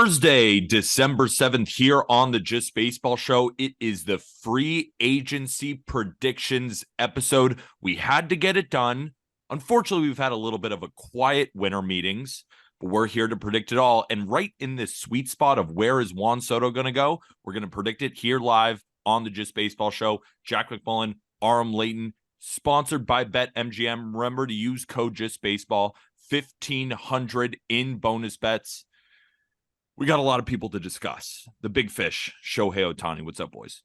Thursday, December 7th, here on the Just Baseball Show. It is the free agency predictions episode. We had to get it done. Unfortunately, we've had a little bit of a quiet winter meetings, but we're here to predict it all. And right in this sweet spot of where is Juan Soto going to go, we're going to predict it here live on the Just Baseball Show. Jack McMullen, Aram Layton, sponsored by BetMGM. Remember to use code JustBaseball, 1,500 in bonus bets. We got a lot of people to discuss. The big fish, Shohei Ohtani. What's up, boys?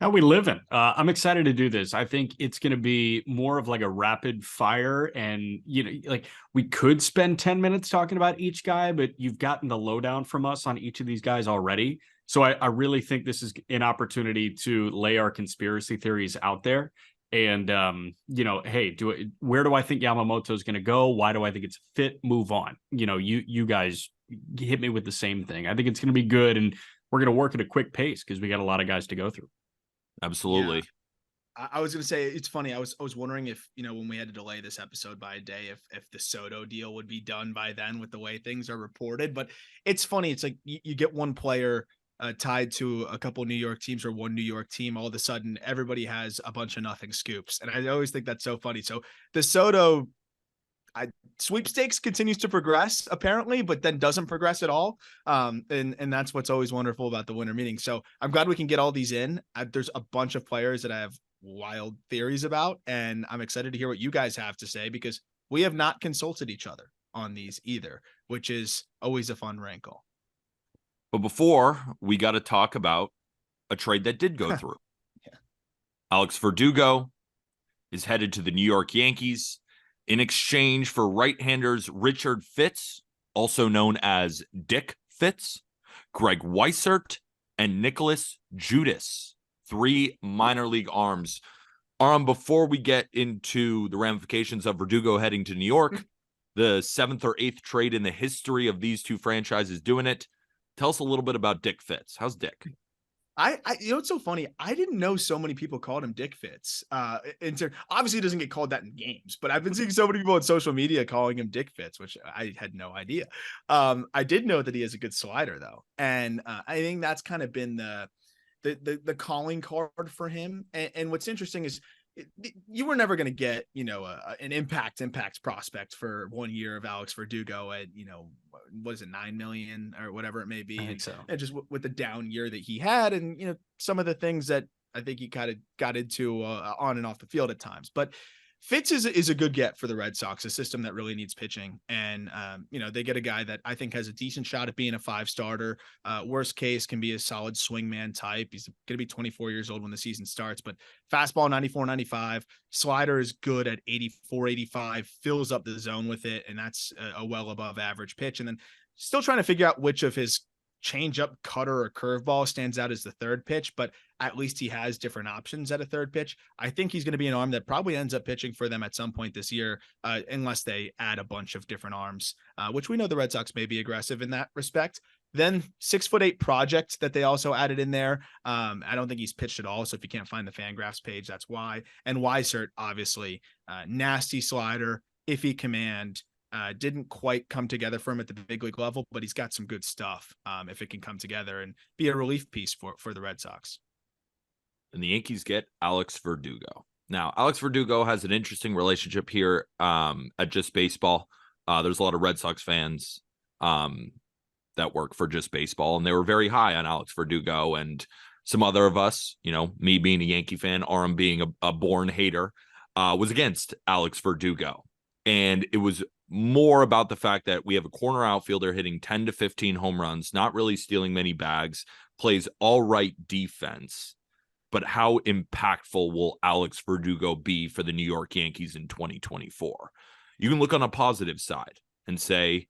How we living? I'm excited to do this. I think it's going to be more of like a rapid fire, and like we could spend 10 minutes talking about each guy, but you've gotten the lowdown from us on each of these guys already. So I really think this is an opportunity to lay our conspiracy theories out there. And hey, where do I think Yamamoto is going to go? Why do I think it's fit? Move on. You guys hit me with the same thing. I think it's going to be good, and we're going to work at a quick pace because we got a lot of guys to go through. Absolutely. Yeah. I was going to say, it's funny. I was wondering if, when we had to delay this episode by a day, if the Soto deal would be done by then with the way things are reported. But it's funny. It's like you get one player tied to a couple New York teams or one New York team. All of a sudden, everybody has a bunch of nothing scoops. And I always think that's so funny. So the Soto sweepstakes continues to progress apparently, but then doesn't progress at all. And that's what's always wonderful about the winter meeting. So I'm glad we can get all these in. There's a bunch of players that I have wild theories about, and I'm excited to hear what you guys have to say because we have not consulted each other on these either, which is always a fun wrinkle. But before, we got to talk about a trade that did go through. Yeah. Alex Verdugo is headed to the New York Yankees in exchange for right-handers Richard Fitz, also known as Dick Fitz, Greg Weissert, and Nicholas Judas, 3 minor league arms. Before we get into the ramifications of Verdugo heading to New York, the 7th or 8th trade in the history of these two franchises doing it, tell us a little bit about Dick Fitz. How's Dick? It's so funny. I didn't know so many people called him Dick Fitz. Obviously, he doesn't get called that in games, but I've been seeing so many people on social media calling him Dick Fitz, which I had no idea. I did know that he has a good slider though, and I think that's kind of been the calling card for him. And what's interesting is you were never going to get, an impact prospect for 1 year of Alex Verdugo at, what is it, 9 million or whatever it may be. I think so. And just with the down year that he had and, some of the things that I think he kind of got into on and off the field at times. But Fitz is a good get for the Red Sox, a system that really needs pitching. And, they get a guy that I think has a decent shot at being a 5-starter. Worst case can be a solid swingman type. He's going to be 24 years old when the season starts, but fastball 94, 95, slider is good at 84, 85, fills up the zone with it. And that's a well above average pitch. And then still trying to figure out which of his changeup, cutter, or curveball stands out as the third pitch, but at least he has different options at a third pitch. I think he's going to be an arm that probably ends up pitching for them at some point this year, unless they add a bunch of different arms, which we know the Red Sox may be aggressive in that respect. Then 6'8" project that they also added in there. I don't think he's pitched at all. So if you can't find the Fangraphs page, that's why. And Weissert, obviously, nasty slider, iffy command. Didn't quite come together for him at the big league level, but he's got some good stuff if it can come together and be a relief piece for the Red Sox. And the Yankees get Alex Verdugo. Now, Alex Verdugo has an interesting relationship here at Just Baseball. There's a lot of Red Sox fans that work for Just Baseball, and they were very high on Alex Verdugo. And some other of us, me being a Yankee fan, Aram being a born hater, was against Alex Verdugo. And it was more about the fact that we have a corner outfielder hitting 10 to 15 home runs, not really stealing many bags, plays all right defense. But how impactful will Alex Verdugo be for the New York Yankees in 2024? You can look on a positive side and say,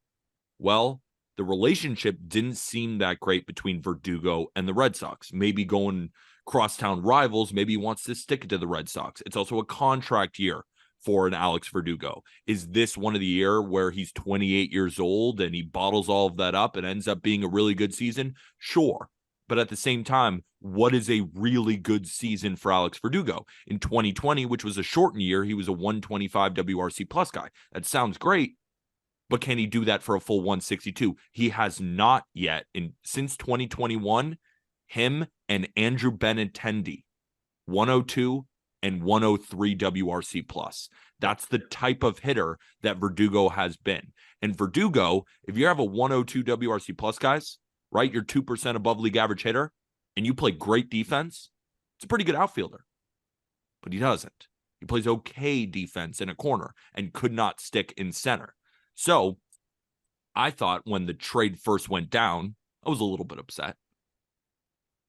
well, the relationship didn't seem that great between Verdugo and the Red Sox. Maybe going crosstown rivals, maybe he wants to stick it to the Red Sox. It's also a contract year for an Alex Verdugo. Is this one of the year where he's 28 years old and he bottles all of that up and ends up being a really good season? Sure. But at the same time, what is a really good season for Alex Verdugo? In 2020, which was a shortened year, he was a 125 WRC plus guy. That sounds great, But can he do that for a full 162? He has not yet. Since 2021, him and Andrew Benintendi, 102 and 103 WRC plus. That's the type of hitter that Verdugo has been. And Verdugo, if you have a 102 WRC plus, guys, right, you're 2% above league average hitter, and you play great defense, it's a pretty good outfielder. But he doesn't. He plays okay defense in a corner and could not stick in center. So I thought when the trade first went down, I was a little bit upset.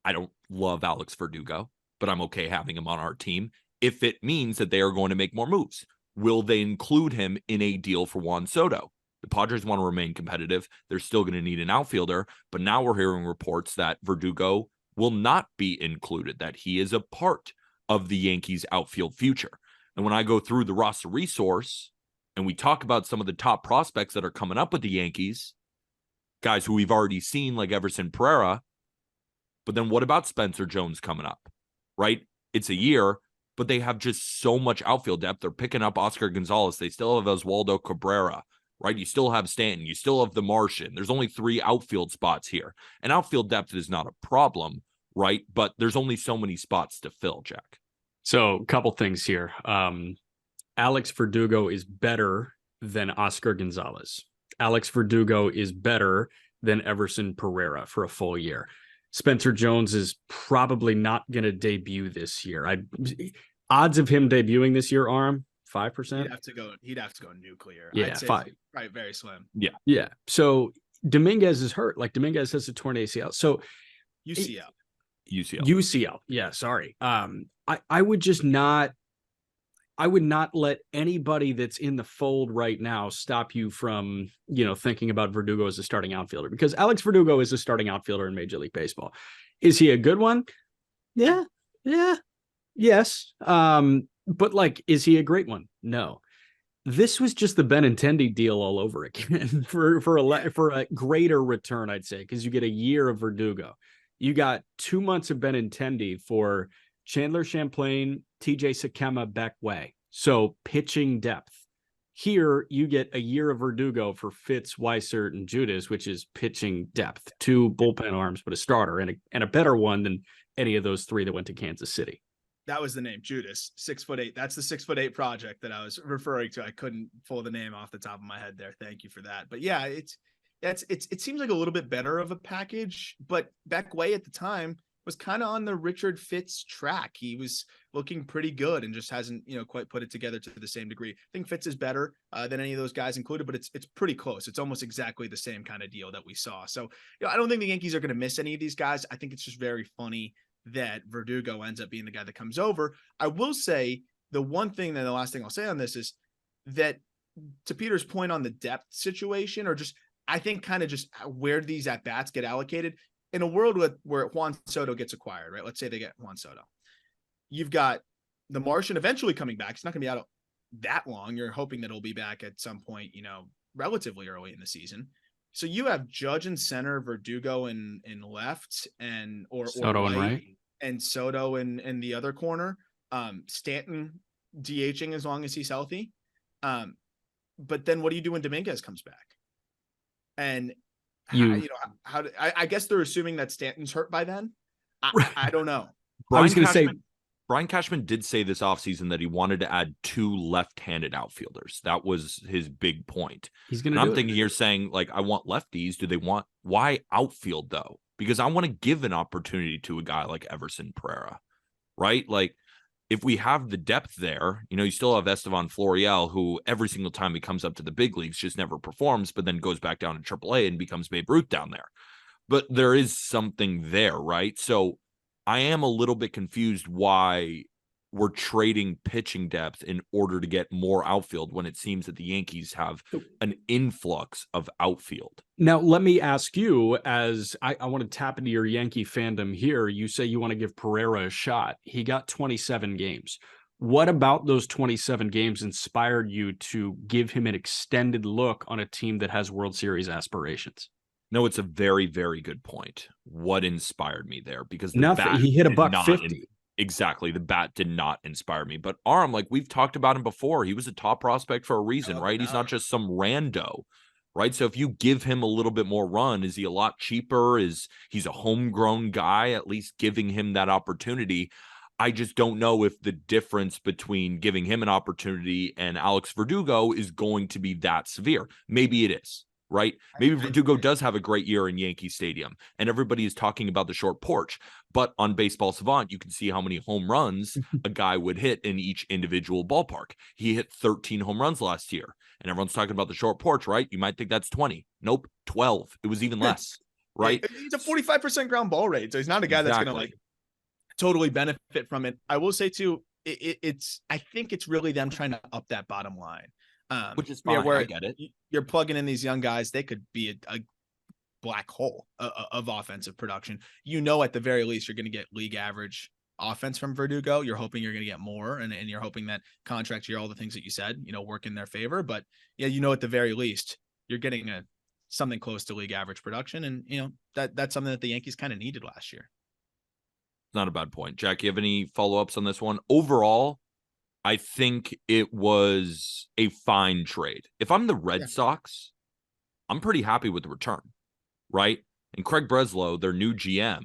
I don't love Alex Verdugo, but I'm okay having him on our team if it means that they are going to make more moves. Will they include him in a deal for Juan Soto? The Padres want to remain competitive. They're still going to need an outfielder, but now we're hearing reports that Verdugo will not be included, that he is a part of the Yankees' outfield future. And when I go through the roster resource and we talk about some of the top prospects that are coming up with the Yankees, guys who we've already seen like Everson Pereira, but then what about Spencer Jones coming up, right? It's a year, but they have just so much outfield depth. They're picking up Oscar Gonzalez. They still have Oswaldo Cabrera, right? You still have Stanton. You still have the Martian. There's only 3 outfield spots here. And outfield depth is not a problem, right? But there's only so many spots to fill, Jack. So a couple things here. Alex Verdugo is better than Oscar Gonzalez. Alex Verdugo is better than Everson Pereira for a full year. Spencer Jones is probably not going to debut this year. Odds of him debuting this year, Arm, 5%? He'd have to go nuclear. Yeah, I'd say 5. Right, very slim. Yeah. So Dominguez is hurt. Like Dominguez has a torn ACL. So UCL. Yeah, sorry. I would not let anybody that's in the fold right now stop you from, thinking about Verdugo as a starting outfielder, because Alex Verdugo is a starting outfielder in Major League Baseball. Is he a good one? Yeah. Yes. But like, is he a great one? No. This was just the Benintendi deal all over again for a greater return, I'd say, because you get a year of Verdugo. You got 2 months of Benintendi for Chandler Champlain, TJ Sakema, Beck Way. So pitching depth. Here, you get a year of Verdugo for Fitz, Weissert, and Judas, which is pitching depth. 2 bullpen arms, but a starter, and a better one than any of those 3 that went to Kansas City. That was the name, Judas, 6'8". That's the 6'8" project that I was referring to. I couldn't pull the name off the top of my head there. Thank you for that. But yeah, it seems like a little bit better of a package, but Beck Way at the time was kind of on the Richard Fitz track. He was looking pretty good and just hasn't, quite put it together to the same degree. I think Fitz is better than any of those guys included, but it's pretty close. It's almost exactly the same kind of deal that we saw. So, I don't think the Yankees are going to miss any of these guys. I think it's just very funny that Verdugo ends up being the guy that comes over. I will say the one thing, and the last thing I'll say on this is that, to Peter's point on the depth situation, or just, I think kind of just where these at-bats get allocated, in a world where Juan Soto gets acquired, right? Let's say they get Juan Soto. You've got the Martian eventually coming back. It's not going to be out that long. You're hoping that he'll be back at some point, relatively early in the season. So you have Judge in center, Verdugo in left, or Soto in right, and Soto in the other corner. Stanton DHing as long as he's healthy. But then what do you do when Dominguez comes back? And I guess they're assuming that Stanton's hurt by then. I don't know. I was going to say, Brian Cashman did say this offseason that he wanted to add 2 left-handed outfielders. That was his big point. He's going to. I'm thinking you're saying, like, I want lefties. Why outfield though? Because I want to give an opportunity to a guy like Everson Pereira, right? Like, if we have the depth there, you still have Estevan Florial, who every single time he comes up to the big leagues just never performs, but then goes back down to AAA and becomes Babe Ruth down there. But there is something there, right? So I am a little bit confused why we're trading pitching depth in order to get more outfield when it seems that the Yankees have an influx of outfield. Now, let me ask you, as I want to tap into your Yankee fandom here. You say you want to give Pereira a shot. He got 27 games. What about those 27 games inspired you to give him an extended look on a team that has World Series aspirations? No, it's a very, very good point. What inspired me there? Because nothing. He hit $150. Exactly. The bat did not inspire me. But Arm, like we've talked about him before, he was a top prospect for a reason, right? He's not just some rando. right? So if you give him a little bit more run, is he a lot cheaper? Is he's a homegrown guy, at least giving him that opportunity? I just don't know if the difference between giving him an opportunity and Alex Verdugo is going to be that severe. Maybe it is, right? Maybe Verdugo does have a great year in Yankee Stadium, and everybody is talking about the short porch. But on Baseball Savant, you can see how many home runs a guy would hit in each individual ballpark. He hit 13 home runs last year, and everyone's talking about the short porch, right? You might think that's 20. Nope, 12. It was even less, right? He's a 45% ground ball rate, so he's not a guy that's going to like totally benefit from it. I will say too, it's I think it's really them trying to up that bottom line, which is fine. where I get it. You're plugging in these young guys; they could be a black hole of offensive production. At the very least, you're going to get league average offense from Verdugo. You're hoping you're going to get more, and you're hoping that contract year, all the things that you said, work in their favor. But yeah, at the very least, you're getting something close to league average production, and that's something that the Yankees kind of needed last year. Not a bad point. Jack, you have any follow-ups on this one? Overall, I think it was a fine trade. If I'm the Red Sox, I'm pretty happy with the return, right? And Craig Breslow, their new GM,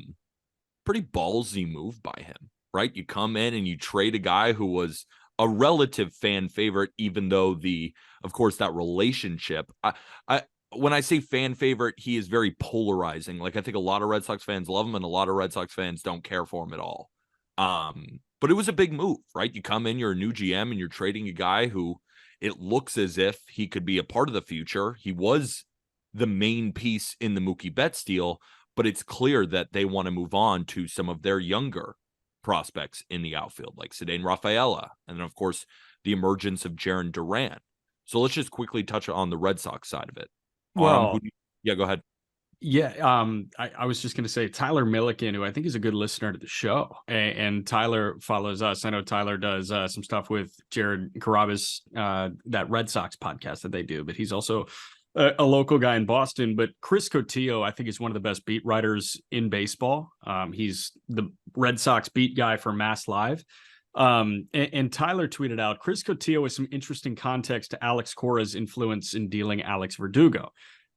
pretty ballsy move by him, right? You come in and you trade a guy who was a relative fan favorite, even though of course, that relationship, when I say fan favorite, he is very polarizing. Like, I think a lot of Red Sox fans love him and a lot of Red Sox fans don't care for him at all. But it was a big move, right? You come in, you're a new GM, and you're trading a guy who it looks as if he could be a part of the future. He was the main piece in the Mookie Betts deal, but it's clear that they want to move on to some of their younger prospects in the outfield, like Cedane Rafaela, and then, of course, the emergence of Jarren Duran. So let's just quickly touch on the Red Sox side of it. Well, go ahead. Yeah, I was just going to say Tyler Milliken, who I think is a good listener to the show, and Tyler follows us. I know Tyler does some stuff with Jared Carrabis, that Red Sox podcast that they do, but he's also a local guy in Boston. But Chris Cotillo, I think, is one of the best beat writers in baseball. He's the Red Sox beat guy for Mass Live. And Tyler tweeted out, Chris Cotillo with some interesting context to Alex Cora's influence in dealing Alex Verdugo.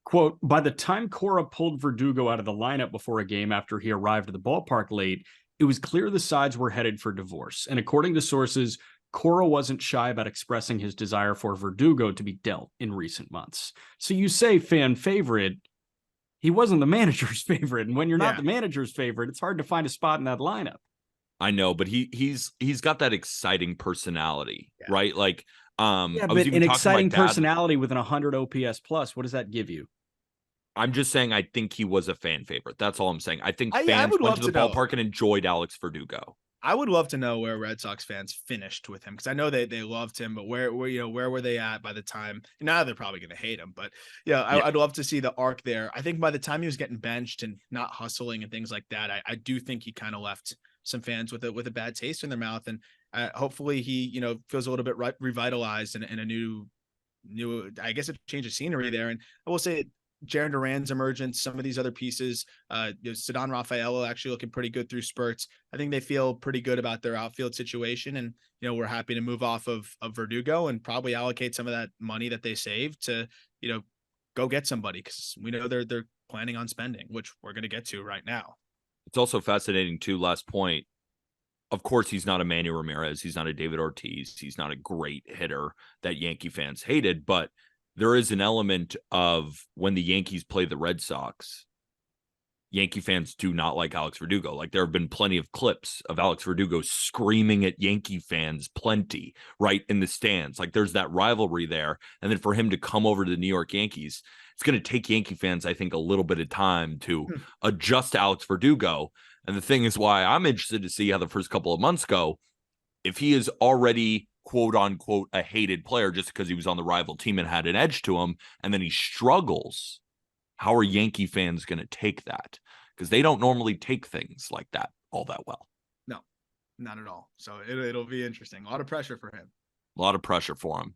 Quote, by the time Cora pulled Verdugo out of the lineup before a game after he arrived at the ballpark late, it was clear the sides were headed for divorce. And according to sources, Cora wasn't shy about expressing his desire for Verdugo to be dealt in recent months. So you say fan favorite, he wasn't the manager's favorite. And when you're not the manager's favorite, it's hard to find a spot in that lineup. I know, but he's got that exciting personality, right? Like, but an exciting personality with an 100 OPS plus, what does that give you? I'm just saying, I think he was a fan favorite. That's all I'm saying. I think fans went to the ballpark and enjoyed Alex Verdugo. I would love to know where Red Sox fans finished with him, because I know they loved him, but where were they at by the time? Now they're probably going to hate him, but I'd love to see the arc there. I think by the time he was getting benched and not hustling and things like that, I do think he kind of left some fans with a bad taste in their mouth, and hopefully he feels a little bit revitalized and a new I guess a change of scenery there. And I will say Jarren Duran's emergence, some of these other pieces, Cedane Rafaela actually looking pretty good through spurts. I think they feel pretty good about their outfield situation, and we're happy to move off of Verdugo and probably allocate some of that money that they saved to go get somebody, because we know they're planning on spending, which we're going to get to right now. It's also fascinating too. Last point. Of course, he's not a Manny Ramirez. He's not a David Ortiz. He's not a great hitter that Yankee fans hated, but there is an element of when the Yankees play the Red Sox, Yankee fans do not like Alex Verdugo. Like, there have been plenty of clips of Alex Verdugo screaming at Yankee fans, plenty, right in the stands. Like, there's that rivalry there. And then for him to come over to the New York Yankees, it's going to take Yankee fans, I think, a little bit of time to adjust to Alex Verdugo. And the thing is why I'm interested to see how the first couple of months go. If he is already, quote unquote, a hated player just because he was on the rival team and had an edge to him, and then he struggles, how are Yankee fans going to take that? Because they don't normally take things like that all that well. No, not at all. So it'll be interesting. A lot of pressure for him. A lot of pressure for him.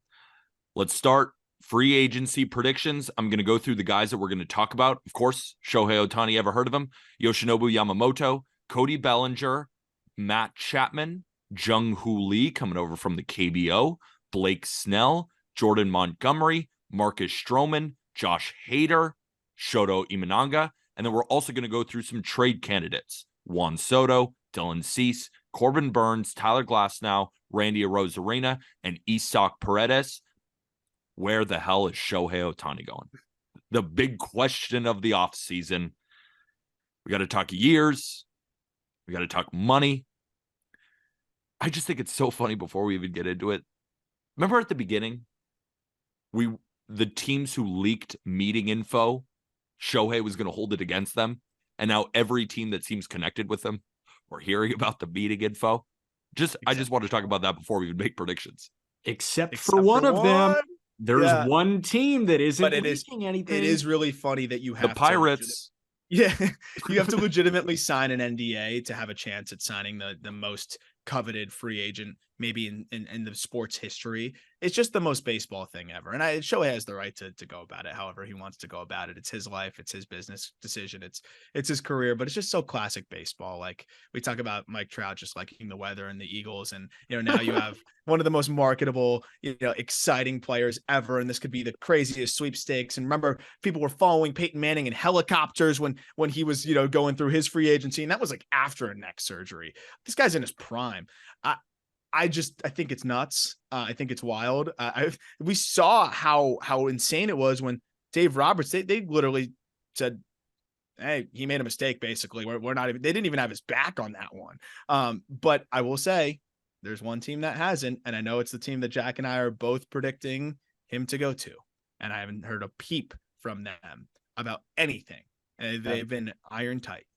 Let's start free agency predictions. I'm going to go through the guys that we're going to talk about. Of course, Shohei Ohtani, ever heard of him? Yoshinobu Yamamoto, Cody Bellinger, Matt Chapman, Jung-Hoo Lee coming over from the KBO, Blake Snell, Jordan Montgomery, Marcus Stroman, Josh Hader, Shoto Imananga, and then we're also going to go through some trade candidates. Juan Soto, Dylan Cease, Corbin Burns, Tyler Glasnow, Randy Arozarena, and Isak Paredes. Where the hell is Shohei Ohtani going? The big question of the offseason. We got to talk years. We got to talk money. I just think it's so funny before we even get into it. Remember at the beginning, the teams who leaked meeting info, Shohei was going to hold it against them. And now every team that seems connected with them, we're hearing about the meeting info. I just want to talk about that before we even make predictions. Except for one of them. There's one team that isn't leaking anything. It is really funny that you have the Pirates. You have to legitimately sign an NDA to have a chance at signing the most coveted free agent maybe in the sports history. It's just the most baseball thing ever. And Shohei has the right to go about it however he wants to go about it. It's his life. It's his business decision. It's his career, but it's just so classic baseball. Like we talk about Mike Trout just liking the weather and the Eagles. And, now you have one of the most marketable, exciting players ever. And this could be the craziest sweepstakes. And remember, people were following Peyton Manning in helicopters when he was, going through his free agency. And that was like after a neck surgery. This guy's in his prime. I think it's nuts. I think it's wild. We saw how insane it was when Dave Roberts, they literally said, hey, he made a mistake. Basically, we're not even, they didn't even have his back on that one. But I will say there's one team that hasn't, and I know it's the team that Jack and I are both predicting him to go to. And I haven't heard a peep from them about anything. And they've been iron tight.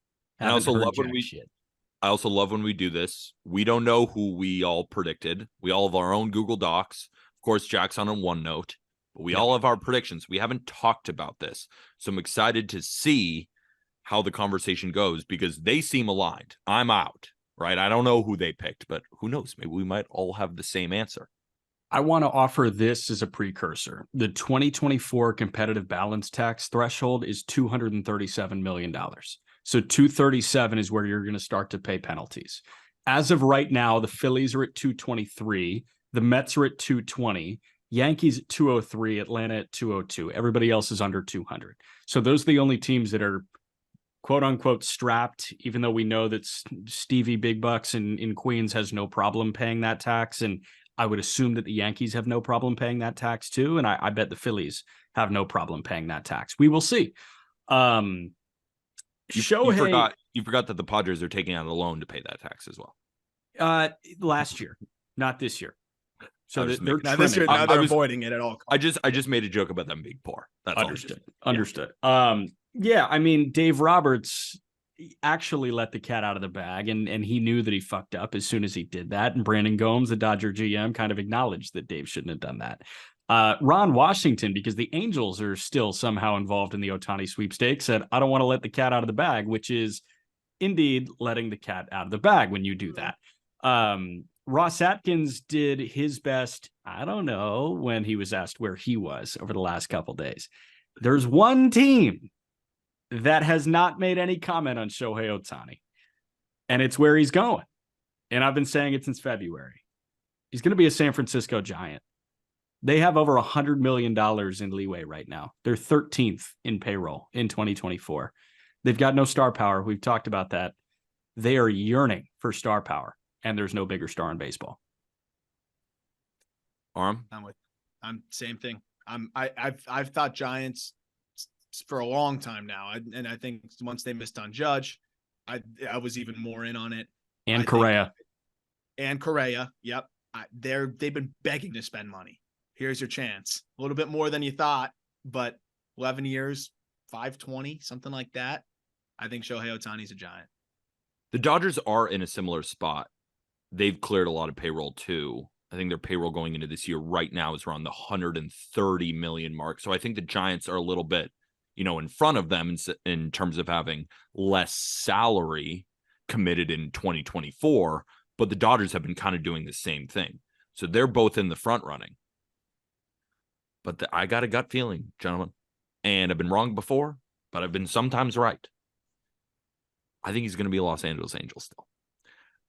And I also love when we do this. We don't know who we all predicted. We all have our own Google Docs. Of course, Jack's on a OneNote, but we all have our predictions. We haven't talked about this. So I'm excited to see how the conversation goes because they seem aligned. I'm out, right? I don't know who they picked, but who knows? Maybe we might all have the same answer. I want to offer this as a precursor. The 2024 competitive balance tax threshold is $237 million. So 237 is where you're going to start to pay penalties. As of right now, the Phillies are at 223, the Mets are at 220, Yankees at 203, Atlanta at 202. Everybody else is under 200. So those are the only teams that are quote unquote strapped, even though we know that Stevie Big Bucks in Queens has no problem paying that tax. And I would assume that the Yankees have no problem paying that tax too. And I bet the Phillies have no problem paying that tax. We will see. You forgot that the Padres are taking out a loan to pay that tax as well. Last year, not this year. So they're this year. Now they're avoiding it at all. I just made a joke about them being poor. That's understood. Yeah. I mean, Dave Roberts actually let the cat out of the bag, and he knew that he fucked up as soon as he did that. And Brandon Gomes, the Dodger GM, kind of acknowledged that Dave shouldn't have done that. Ron Washington, because the Angels are still somehow involved in the Ohtani sweepstakes, said, I don't want to let the cat out of the bag, which is indeed letting the cat out of the bag when you do that. Ross Atkins did his best, I don't know, when he was asked where he was over the last couple days. There's one team that has not made any comment on Shohei Ohtani, and it's where he's going. And I've been saying it since February. He's going to be a San Francisco Giant. They have over $100 million in leeway right now. They're 13th in payroll in 2024. They've got no star power. We've talked about that. They are yearning for star power, and there's no bigger star in baseball. Arm? I'm same thing. I've thought Giants for a long time now, and I think once they missed on Judge, I was even more in on it. And Correa. Yep. They've been begging to spend money. Here's your chance. A little bit more than you thought, but 11 years, 520, something like that. I think Shohei Ohtani's a Giant. The Dodgers are in a similar spot. They've cleared a lot of payroll too. I think their payroll going into this year right now is around the 130 million mark. So I think the Giants are a little bit, in front of them in terms of having less salary committed in 2024, but the Dodgers have been kind of doing the same thing. So they're both in the front running. But I got a gut feeling, gentlemen, and I've been wrong before, but I've been sometimes right. I think he's going to be a Los Angeles Angel still.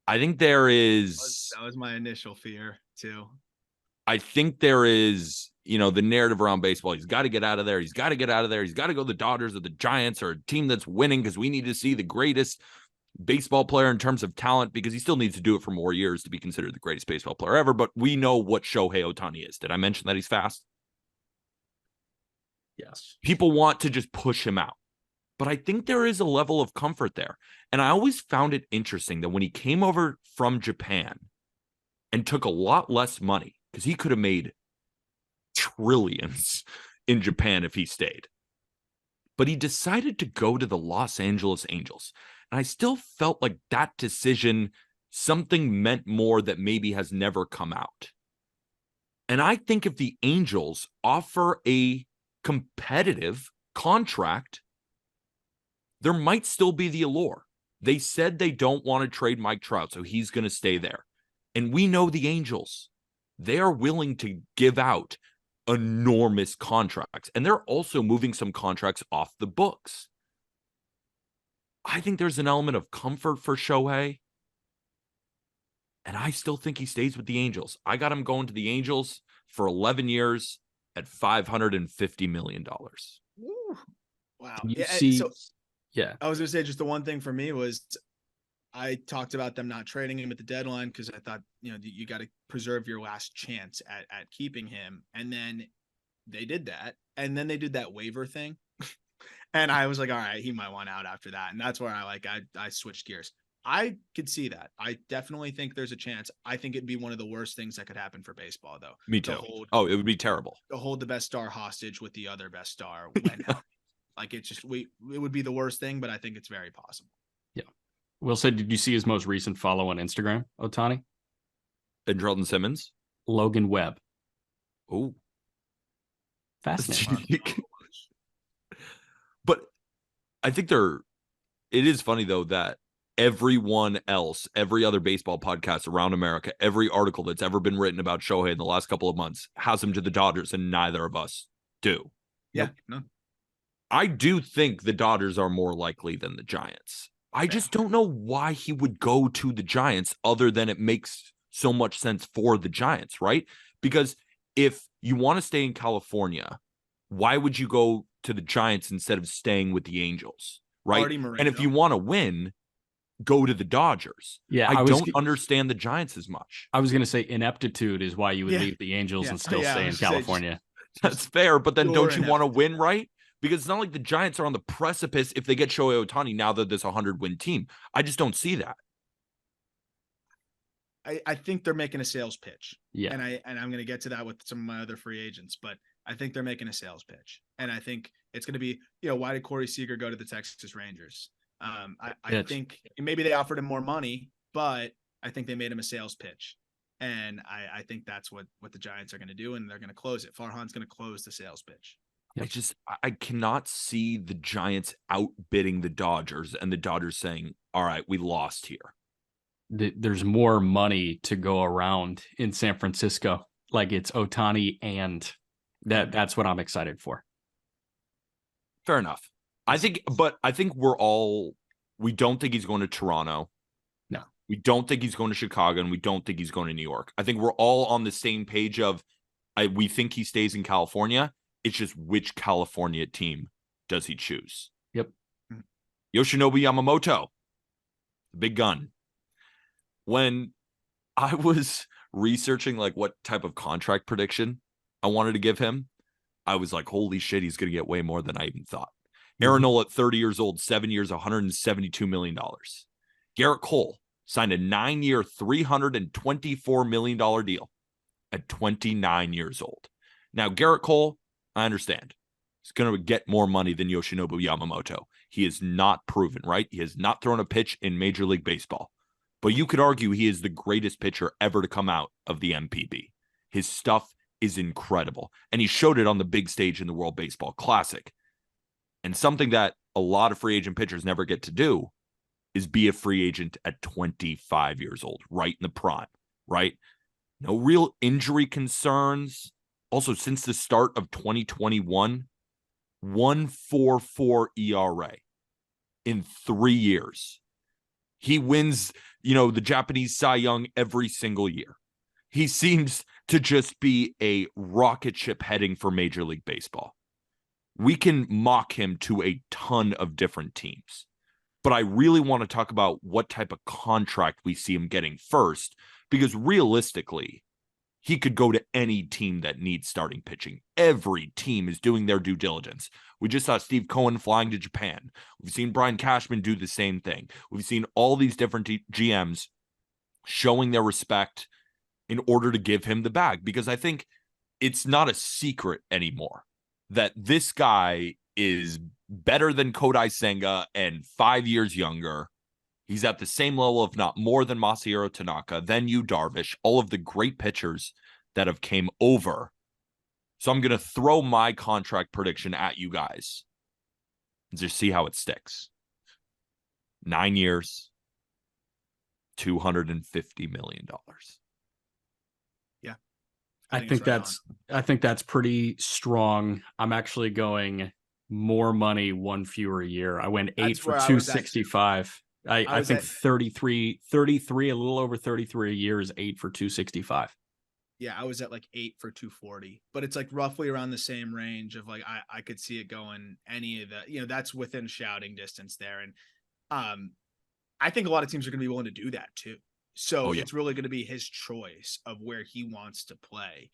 I think there is... That was my initial fear, too. I think there is, the narrative around baseball. He's got to get out of there. He's got to get out of there. He's got to go to the Dodgers or the Giants or a team that's winning because we need to see the greatest baseball player in terms of talent, because he still needs to do it for more years to be considered the greatest baseball player ever. But we know what Shohei Ohtani is. Did I mention that he's fast? Yes. People want to just push him out. But I think there is a level of comfort there. And I always found it interesting that when he came over from Japan and took a lot less money, because he could have made trillions in Japan if he stayed, but he decided to go to the Los Angeles Angels. And I still felt like that decision, something meant more that maybe has never come out. And I think if the Angels offer a competitive contract, there might still be the allure. They said they don't want to trade Mike Trout, so he's going to stay there. And we know the Angels, they are willing to give out enormous contracts. And they're also moving some contracts off the books. I think there's an element of comfort for Shohei. And I still think he stays with the Angels. I got him going to the Angels for 11 years at $550 million. Ooh, wow. You see, yeah. I was going to say, just the one thing for me was I talked about them not trading him at the deadline because I thought, you got to preserve your last chance at keeping him. And then they did that. And then they did that waiver thing. And I was like, all right, he might want out after that. And that's where I switched gears. I could see that. I definitely think there's a chance. I think it'd be one of the worst things that could happen for baseball, though. Me too. It would be terrible. To hold the best star hostage with the other best star when healthy. Like, it's just, it would be the worst thing, but I think it's very possible. Yeah. Will said, did you see his most recent follow on Instagram, Ohtani? Andrelton Simmons? Logan Webb. Oh. Fascinating. But I think it is funny, though, that everyone else, every other baseball podcast around America, every article that's ever been written about Shohei in the last couple of months has him to the Dodgers, and neither of us do. Yeah. No. I do think the Dodgers are more likely than the Giants. I just don't know why he would go to the Giants other than it makes so much sense for the Giants, right? Because if you want to stay in California, why would you go to the Giants instead of staying with the Angels, right? And if you want to win, go to the Dodgers. Yeah, I don't understand the Giants as much. I was going to say ineptitude is why you would leave the Angels and still stay in California. That's fair, but then don't you want to win, right? Because it's not like the Giants are on the precipice if they get Shohei Ohtani now that this 100-win team. I just don't see that. I think they're making a sales pitch. Yeah. And I'm going to get to that with some of my other free agents, but I think they're making a sales pitch. And I think it's going to be, why did Corey Seager go to the Texas Rangers? I think maybe they offered him more money, but I think they made him a sales pitch. And I think that's what the Giants are going to do, and they're going to close it. Farhan's going to close the sales pitch. I cannot see the Giants outbidding the Dodgers and the Dodgers saying, all right, we lost here. There's more money to go around in San Francisco. Like, it's Ohtani, and that's what I'm excited for. Fair enough. I think we don't think he's going to Toronto. No. We don't think he's going to Chicago, and we don't think he's going to New York. I think we're all on the same page of we think he stays in California. It's just which California team does he choose? Yep. Yoshinobu Yamamoto, the big gun. When I was researching like what type of contract prediction I wanted to give him, I was like, holy shit, he's going to get way more than I even thought. Aaron Nola at 30 years old, 7 years, $172 million. Garrett Cole signed a 9-year, $324 million deal at 29 years old. Now, Garrett Cole, I understand. He's going to get more money than Yoshinobu Yamamoto. He is not proven, right? He has not thrown a pitch in Major League Baseball. But you could argue he is the greatest pitcher ever to come out of the MPB. His stuff is incredible. And he showed it on the big stage in the World Baseball Classic. And something that a lot of free agent pitchers never get to do is be a free agent at 25 years old, right in the prime, right? No real injury concerns. Also, since the start of 2021, 1.44 ERA in 3 years. He wins, the Japanese Cy Young every single year. He seems to just be a rocket ship heading for Major League Baseball. We can mock him to a ton of different teams, but I really want to talk about what type of contract we see him getting first, because realistically, he could go to any team that needs starting pitching. Every team is doing their due diligence. We just saw Steve Cohen flying to Japan. We've seen Brian Cashman do the same thing. We've seen all these different GMs showing their respect in order to give him the bag, because I think it's not a secret anymore that this guy is better than Kodai Senga and 5 years younger. He's at the same level, if not more, than Masahiro Tanaka, then Yu Darvish, all of the great pitchers that have came over. So I'm going to throw my contract prediction at you guys and just see how it sticks. 9 years, $250 million. Yeah. I think that's pretty strong. I'm actually going more money, one fewer year. I went 8 for 265. I think 33, a little over 33 a year is 8 for 265. Yeah, I was at like 8 for 240, but it's like roughly around the same range of like, I could see it going any of the, that's within shouting distance there. And I think a lot of teams are going to be willing to do that too. So It's really going to be his choice of where he wants to play.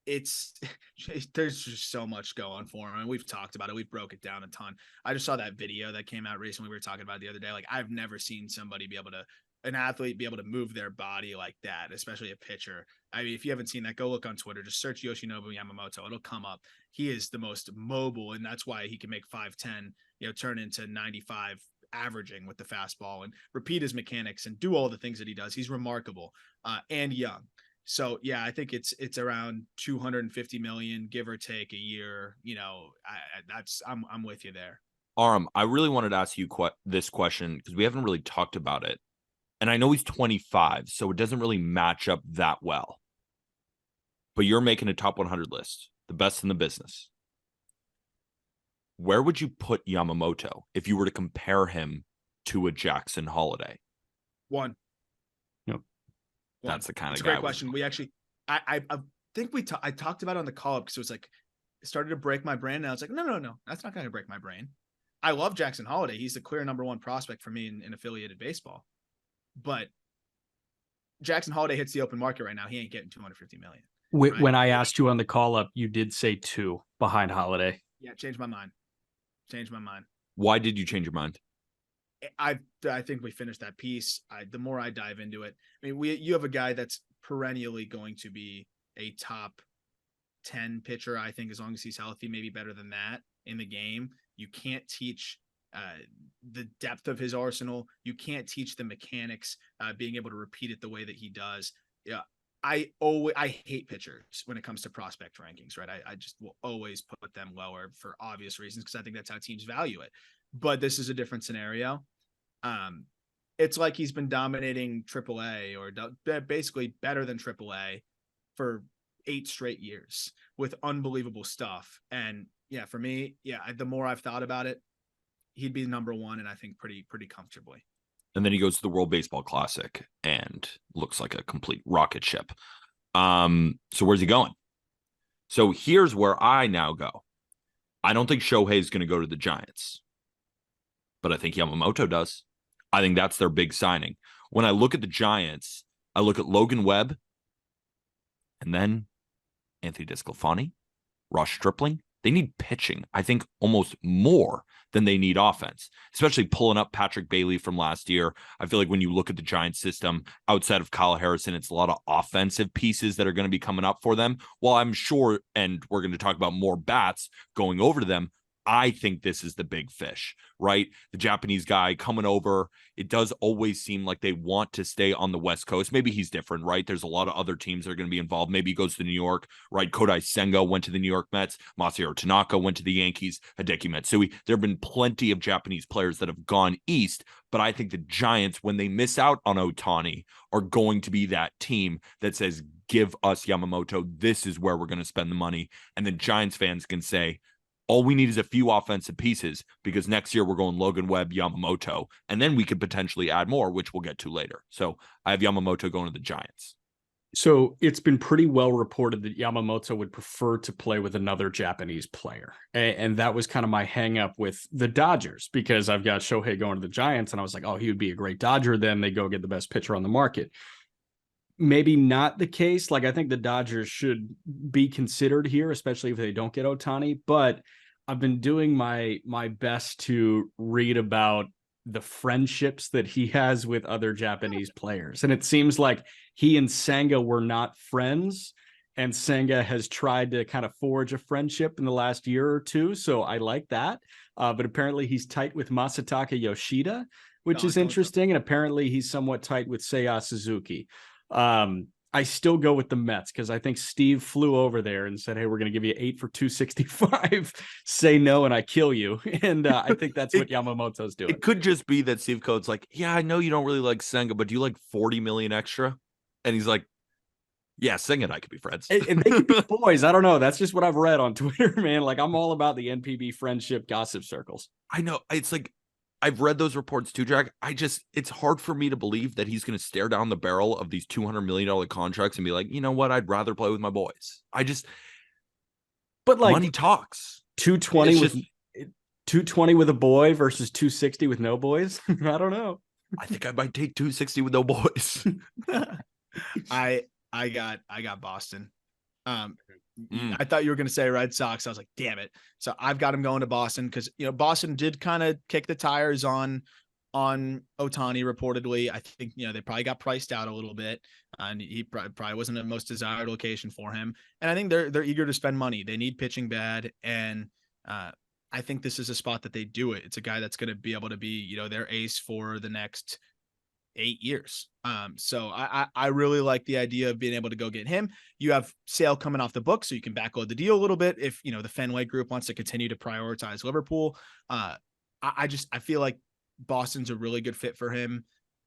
There's just so much going for him, and we've talked about it. We've broke it down a ton. I just saw that video that came out recently. We were talking about it the other day. Like, I've never seen an athlete be able to move their body like that, especially a pitcher. I mean, if you haven't seen that, go look on Twitter. Just search Yoshinobu Yamamoto. It'll come up. He is the most mobile, and that's why he can make 5'10", turn into 95 averaging with the fastball and repeat his mechanics and do all the things that he does. He's remarkable and young. So yeah, I think it's around 250 million, give or take a year. I'm with you there. Aram, I really wanted to ask you this question because we haven't really talked about it. And I know he's 25, so it doesn't really match up that well. But you're making a top 100 list, the best in the business. Where would you put Yamamoto if you were to compare him to a Jackson Holiday? 1. That's the kind of guy. It's a great question. We actually, I think I talked about it on the call up because it was like, it started to break my brain. And I was like, no, that's not going to break my brain. I love Jackson Holiday. He's the clear number 1 prospect for me in affiliated baseball. But Jackson Holiday hits the open market right now. He ain't getting 250 million. Right? When I asked you on the call up, you did say 2 behind Holiday. Yeah, changed my mind. Why did you change your mind? I think we finished that piece. The more I dive into it, I mean, you have a guy that's perennially going to be a top 10 pitcher, I think, as long as he's healthy, maybe better than that in the game. You can't teach the depth of his arsenal. You can't teach the mechanics, being able to repeat it the way that he does. Yeah. I hate pitchers when it comes to prospect rankings, right? I just will always put them lower for obvious reasons, because I think that's how teams value it. But this is a different scenario. It's like he's been dominating AAA or basically better than AAA for 8 straight years with unbelievable stuff. And yeah, for me, the more I've thought about it, he'd be number 1, and I think pretty comfortably. And then he goes to the World Baseball Classic and looks like a complete rocket ship. So where's he going? So here's where I now go. I don't think Shohei is going to go to the Giants, but I think Yamamoto does. I think that's their big signing. When I look at the Giants, I look at Logan Webb and then Anthony DeSclafani, Ross Stripling. They need pitching, I think, almost more than they need offense, especially pulling up Patrick Bailey from last year. I feel like when you look at the Giants system outside of Kyle Harrison, it's a lot of offensive pieces that are going to be coming up for them. While I'm sure, and we're going to talk about more bats going over to them, I think this is the big fish, right? The Japanese guy coming over. It does always seem like they want to stay on the West Coast. Maybe he's different, right? There's a lot of other teams that are going to be involved. Maybe he goes to New York, right? Kodai Senga went to the New York Mets. Masahiro Tanaka went to the Yankees. Hideki Matsui. There have been plenty of Japanese players that have gone east, but I think the Giants, when they miss out on Ohtani, are going to be that team that says, give us Yamamoto. This is where we're going to spend the money. And then Giants fans can say, all we need is a few offensive pieces, because next year we're going Logan Webb, Yamamoto, and then we could potentially add more, which we'll get to later. So I have Yamamoto going to the Giants. So it's been pretty well reported that Yamamoto would prefer to play with another Japanese player. And that was kind of my hang up with the Dodgers, because I've got Shohei going to the Giants and I was like, oh, he would be a great Dodger. Then they go get the best pitcher on the market. Maybe not the case. Like, I think the Dodgers should be considered here, especially if they don't get Ohtani. But I've been doing my best to read about the friendships that he has with other Japanese players. And it seems like he and Senga were not friends, and Senga has tried to kind of forge a friendship in the last year or two. So I like that. But apparently he's tight with Masataka Yoshida, which is interesting. And apparently he's somewhat tight with Seiya Suzuki. I still go with the Mets because I think Steve flew over there and said, hey, we're going to give you 8 for 265. Say no and I kill you. And I think that's what Yamamoto's doing. It could just be that Steve Coates like, yeah, I know you don't really like Senga, but do you like 40 million extra? And he's like, yeah, Senga and I could be friends. And they could be boys. I don't know. That's just what I've read on Twitter, man. Like, I'm all about the NPB friendship gossip circles. I know. It's like, I've read those reports too, Jack. It's hard for me to believe that he's going to stare down the barrel of these $200 million contracts and be like, you know what? I'd rather play with my boys. But like, money talks. 220 with a boy versus 260 with no boys. I don't know. I think I might take 260 with no boys. I got Boston. I thought you were going to say Red Sox. I was like, damn it. So I've got him going to Boston because, Boston did kind of kick the tires on Ohtani reportedly. I think, they probably got priced out a little bit, and he probably wasn't the most desired location for him. And I think they're eager to spend money. They need pitching bad. And I think this is a spot that they do it. It's a guy that's going to be able to be, their ace for the next 8 years. So I really like the idea of being able to go get him. You have Sale coming off the book, so you can backload the deal a little bit if the Fenway group wants to continue to prioritize Liverpool. I feel like Boston's a really good fit for him,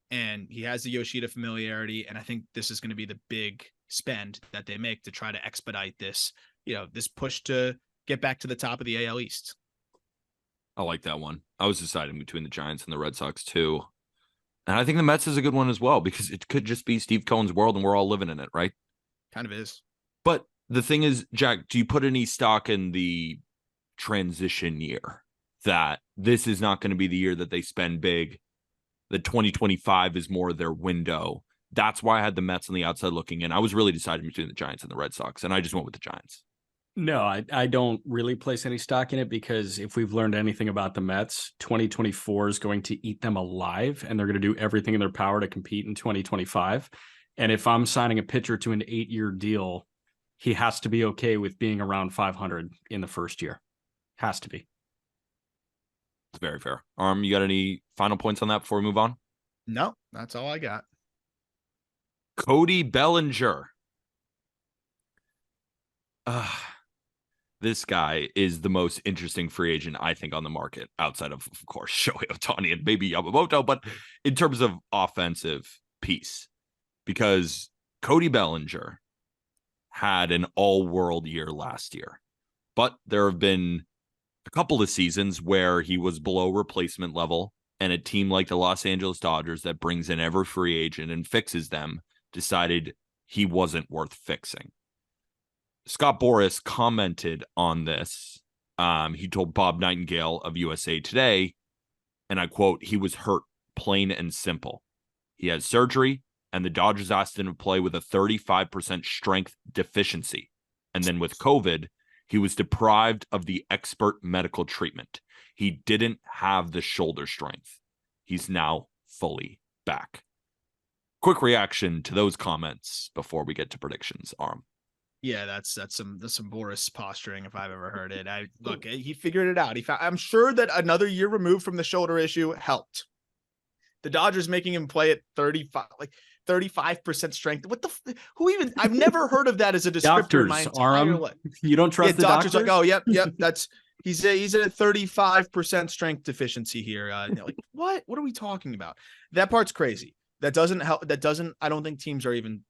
and he has the Yoshida familiarity, and I think this is going to be the big spend that they make to try to expedite this, this push to get back to the top of the AL East. I like that one. I was deciding between the Giants and the Red Sox too. And I think the Mets is a good one as well, because it could just be Steve Cohen's world and we're all living in it, right? Kind of is. But the thing is, Jack, do you put any stock in the transition year, that this is not going to be the year that they spend big, that 2025 is more their window? That's why I had the Mets on the outside looking in. I was really deciding between the Giants and the Red Sox, and I just went with the Giants. No, I don't really place any stock in it, because if we've learned anything about the Mets, 2024 is going to eat them alive, and they're going to do everything in their power to compete in 2025. And if I'm signing a pitcher to an 8-year deal, he has to be okay with being around 500 in the first year. Has to be. It's very fair. You got any final points on that before we move on? No, that's all I got. Cody Bellinger. This guy is the most interesting free agent, I think, on the market, outside of course, Shohei Ohtani and maybe Yamamoto, but in terms of offensive piece, because Cody Bellinger had an all-world year last year, but there have been a couple of seasons where he was below replacement level, and a team like the Los Angeles Dodgers that brings in every free agent and fixes them decided he wasn't worth fixing. Scott Boras commented on this. He told Bob Nightingale of USA Today, and I quote, he was hurt, plain and simple. He had surgery, and the Dodgers asked him to play with a 35% strength deficiency. And then with COVID, he was deprived of the expert medical treatment. He didn't have the shoulder strength. He's now fully back. Quick reaction to those comments before we get to predictions, Arm. Yeah, that's some Boris posturing if I've ever heard it. Look, he figured it out. I'm sure that another year removed from the shoulder issue helped. The Dodgers making him play at 35% strength. What the who even? I've never heard of that as a descriptor doctors, in my entire life. You don't trust the doctors? Like, oh, yep. That's he's at a 35% strength deficiency here. Like, what are we talking about? That part's crazy. That doesn't help. I don't think teams are even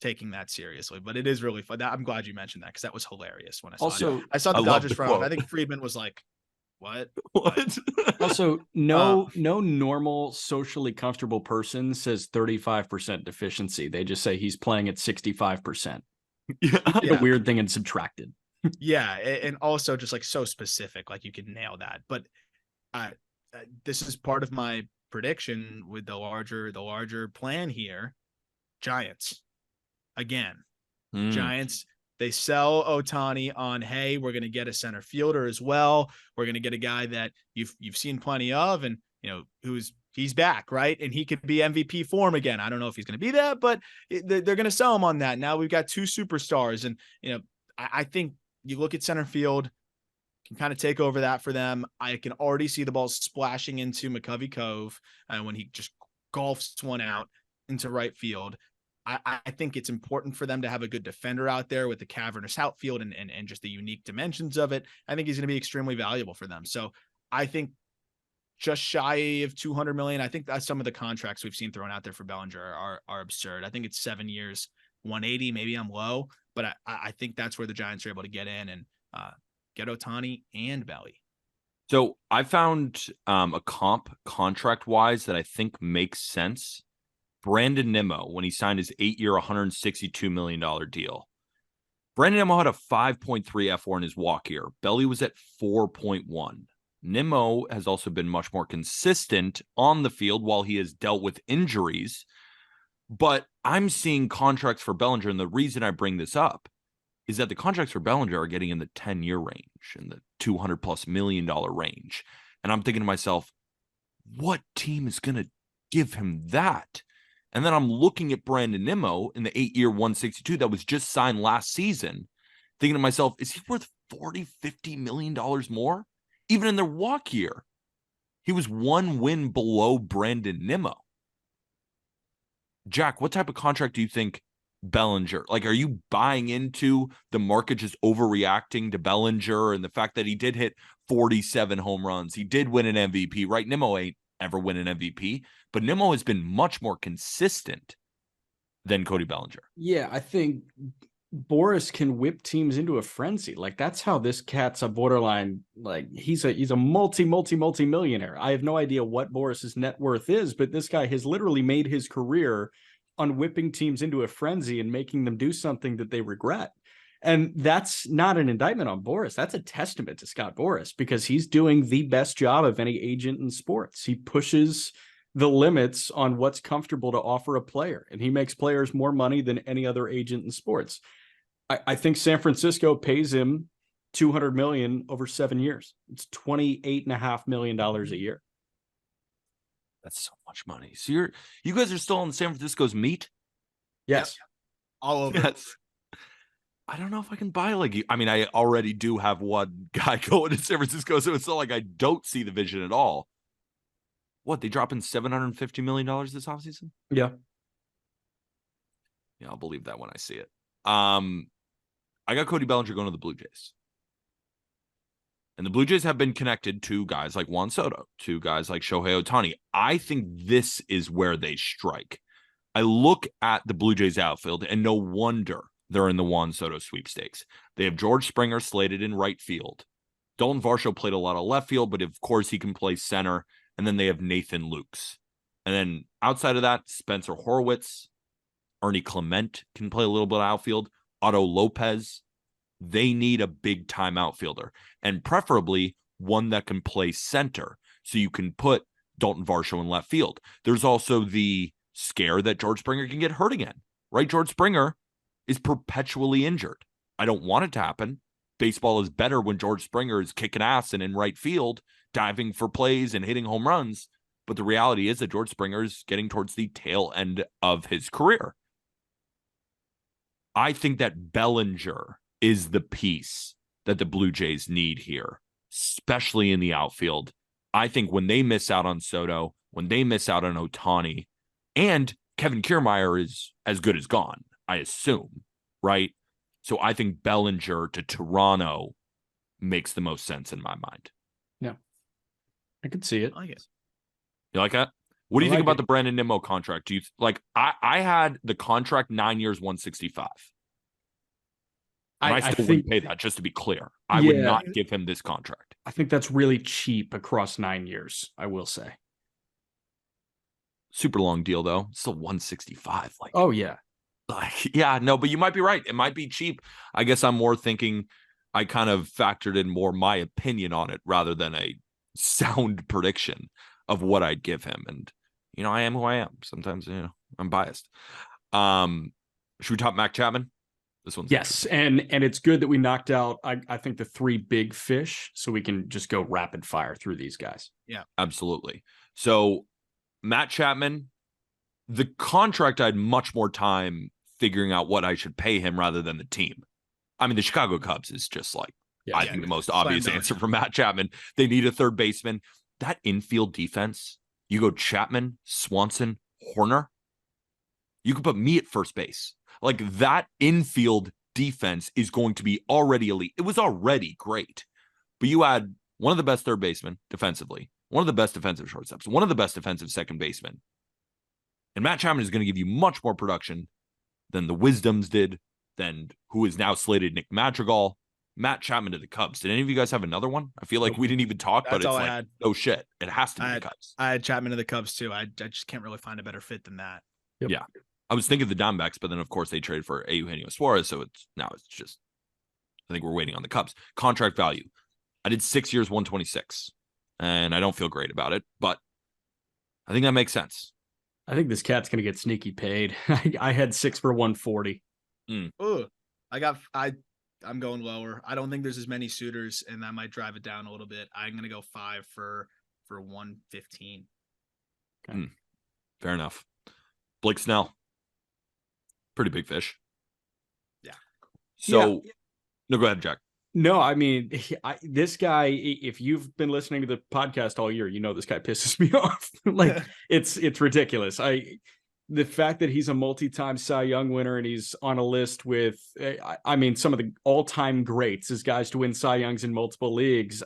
taking that seriously, but it is really fun. I'm glad you mentioned that, because that was hilarious when I saw it. I saw the Dodgers front. I think Friedman was like, what? What? Also, no normal socially comfortable person says 35% deficiency. They just say he's playing at 65%. Yeah. The weird thing and subtracted. Yeah, and also just like so specific, like you could nail that. But this is part of my prediction with the larger plan here. Giants again. Giants, they sell Ohtani on, hey, we're going to get a center fielder as well. We're going to get a guy that you've seen plenty of, and he's back, right? And he could be MVP form again. I don't know if he's going to be that, but they're going to sell him on that. Now we've got two superstars, and I think you look at center field, can kind of take over that for them. I can already see the ball splashing into McCovey Cove when he just golfs one out into right field. I think it's important for them to have a good defender out there with the cavernous outfield and just the unique dimensions of it. I think he's going to be extremely valuable for them. So I think just shy of 200 million. I think that's some of the contracts we've seen thrown out there for Bellinger are absurd. I think it's 7 years, 180. Maybe I'm low, but I think that's where the Giants are able to get in and get Ohtani and Belly. So I found a comp contract wise that I think makes sense. Brandon Nimmo, when he signed his 8-year, $162 million deal. Brandon Nimmo had a 5.3 F4 in his walk year. Belly was at 4.1. Nimmo has also been much more consistent on the field while he has dealt with injuries. But I'm seeing contracts for Bellinger, and the reason I bring this up is that the contracts for Bellinger are getting in the 10-year range, in the $200+ million range. And I'm thinking to myself, what team is going to give him that? And then I'm looking at Brandon Nimmo in the 8-year 162 that was just signed last season, thinking to myself, is he worth $40-50 million more? Even in their walk year, he was 1 win below Brandon Nimmo. Jack, what type of contract do you think Bellinger, like, are you buying into the market just overreacting to Bellinger and the fact that he did hit 47 home runs? He did win an MVP, right? Nimmo ain't ever win an MVP, but Nimmo has been much more consistent than Cody Bellinger. Yeah, I think Boris can whip teams into a frenzy. Like, that's how this cat's a borderline, like, he's a multi-millionaire. I have no idea what Boris's net worth is, but this guy has literally made his career on whipping teams into a frenzy and making them do something that they regret. And that's not an indictment on Boris. That's a testament to Scott Boris, because he's doing the best job of any agent in sports. He pushes the limits on what's comfortable to offer a player, and he makes players more money than any other agent in sports. I think San Francisco pays him $200 million over 7 years. It's $28.5 million a year. That's so much money. So you guys are still on San Francisco's meat? Yes. Yep. All over. Yes. I don't know if I can buy like you. I mean, I already do have one guy going to San Francisco, so it's not like I don't see the vision at all. What, they dropping $750 million this offseason? Yeah. Yeah, I'll believe that when I see it. I got Cody Bellinger going to the Blue Jays. And the Blue Jays have been connected to guys like Juan Soto, to guys like Shohei Ohtani. I think this is where they strike. I look at the Blue Jays outfield, and no wonder they're in the Juan Soto sweepstakes. They have George Springer slated in right field. Dalton Varsho played a lot of left field, but of course he can play center. And then they have Nathan Lukes. And then outside of that, Spencer Horwitz, Ernie Clement can play a little bit of outfield. Otto Lopez. They need a big time outfielder, and preferably one that can play center, so you can put Dalton Varsho in left field. There's also the scare that George Springer can get hurt again, right? George Springer is perpetually injured. I don't want it to happen. Baseball is better when George Springer is kicking ass and in right field, diving for plays and hitting home runs. But the reality is that George Springer is getting towards the tail end of his career. I think that Bellinger is the piece that the Blue Jays need here, especially in the outfield. I think when they miss out on Soto, when they miss out on Ohtani, and Kevin Kiermaier is as good as gone, I assume, right? So I think Bellinger to Toronto makes the most sense in my mind. Yeah, I could see it. I like it. You like that? What do you I think like about the Brandon Nimmo contract? Do you like? I had the contract 9 years, 165. And I still wouldn't pay that, just to be clear. I would not give him this contract. I think that's really cheap across 9 years, I will say. Super long deal though. Still 165. Oh yeah. Yeah, no, but you might be right. It might be cheap. I guess I'm more thinking I kind of factored in more my opinion on it rather than a sound prediction of what I'd give him. And, I am who I am. Sometimes, I'm biased. Should we talk Mac Chapman? This one's Yes, and it's good that we knocked out, I think, the three big fish, so we can just go rapid fire through these guys. Yeah, absolutely. So Matt Chapman, the contract, I had much more time figuring out what I should pay him rather than the team. I mean, the Chicago Cubs is just like, I think the most obvious answer for Matt Chapman. They need a third baseman. That infield defense, you go Chapman, Swanson, Horner. You could put me at first base. Like, that infield defense is going to be already elite. It was already great, but you add one of the best third basemen defensively, one of the best defensive shortstops, one of the best defensive second basemen. And Matt Chapman is going to give you much more production than the Wisdoms did, than who is now slated Nick Madrigal. Matt Chapman to the Cubs. Did any of you guys have another one? I feel like we didn't even talk, but it's like, oh shit, it has to be the Cubs. I had Chapman to the Cubs too. I just can't really find a better fit than that. Yep. Yeah. I was thinking the Diamondbacks, but then of course they traded for Eugenio Suarez. So it's just, I think we're waiting on the Cubs. Contract value. I did 6 years, 126, and I don't feel great about it, but I think that makes sense. I think this cat's going to get sneaky paid. I had 6 for 140. Oh, I'm going lower. I don't think there's as many suitors, and that might drive it down a little bit. I'm going to go 5 for 115. Okay. Fair enough. Blake Snell. Pretty big fish. Yeah. So, no, go ahead, Jack. No, I mean, this guy, if you've been listening to the podcast all year, this guy pisses me off. Like, it's ridiculous. The fact that he's a multi-time Cy Young winner and he's on a list with, some of the all-time greats as guys to win Cy Youngs in multiple leagues.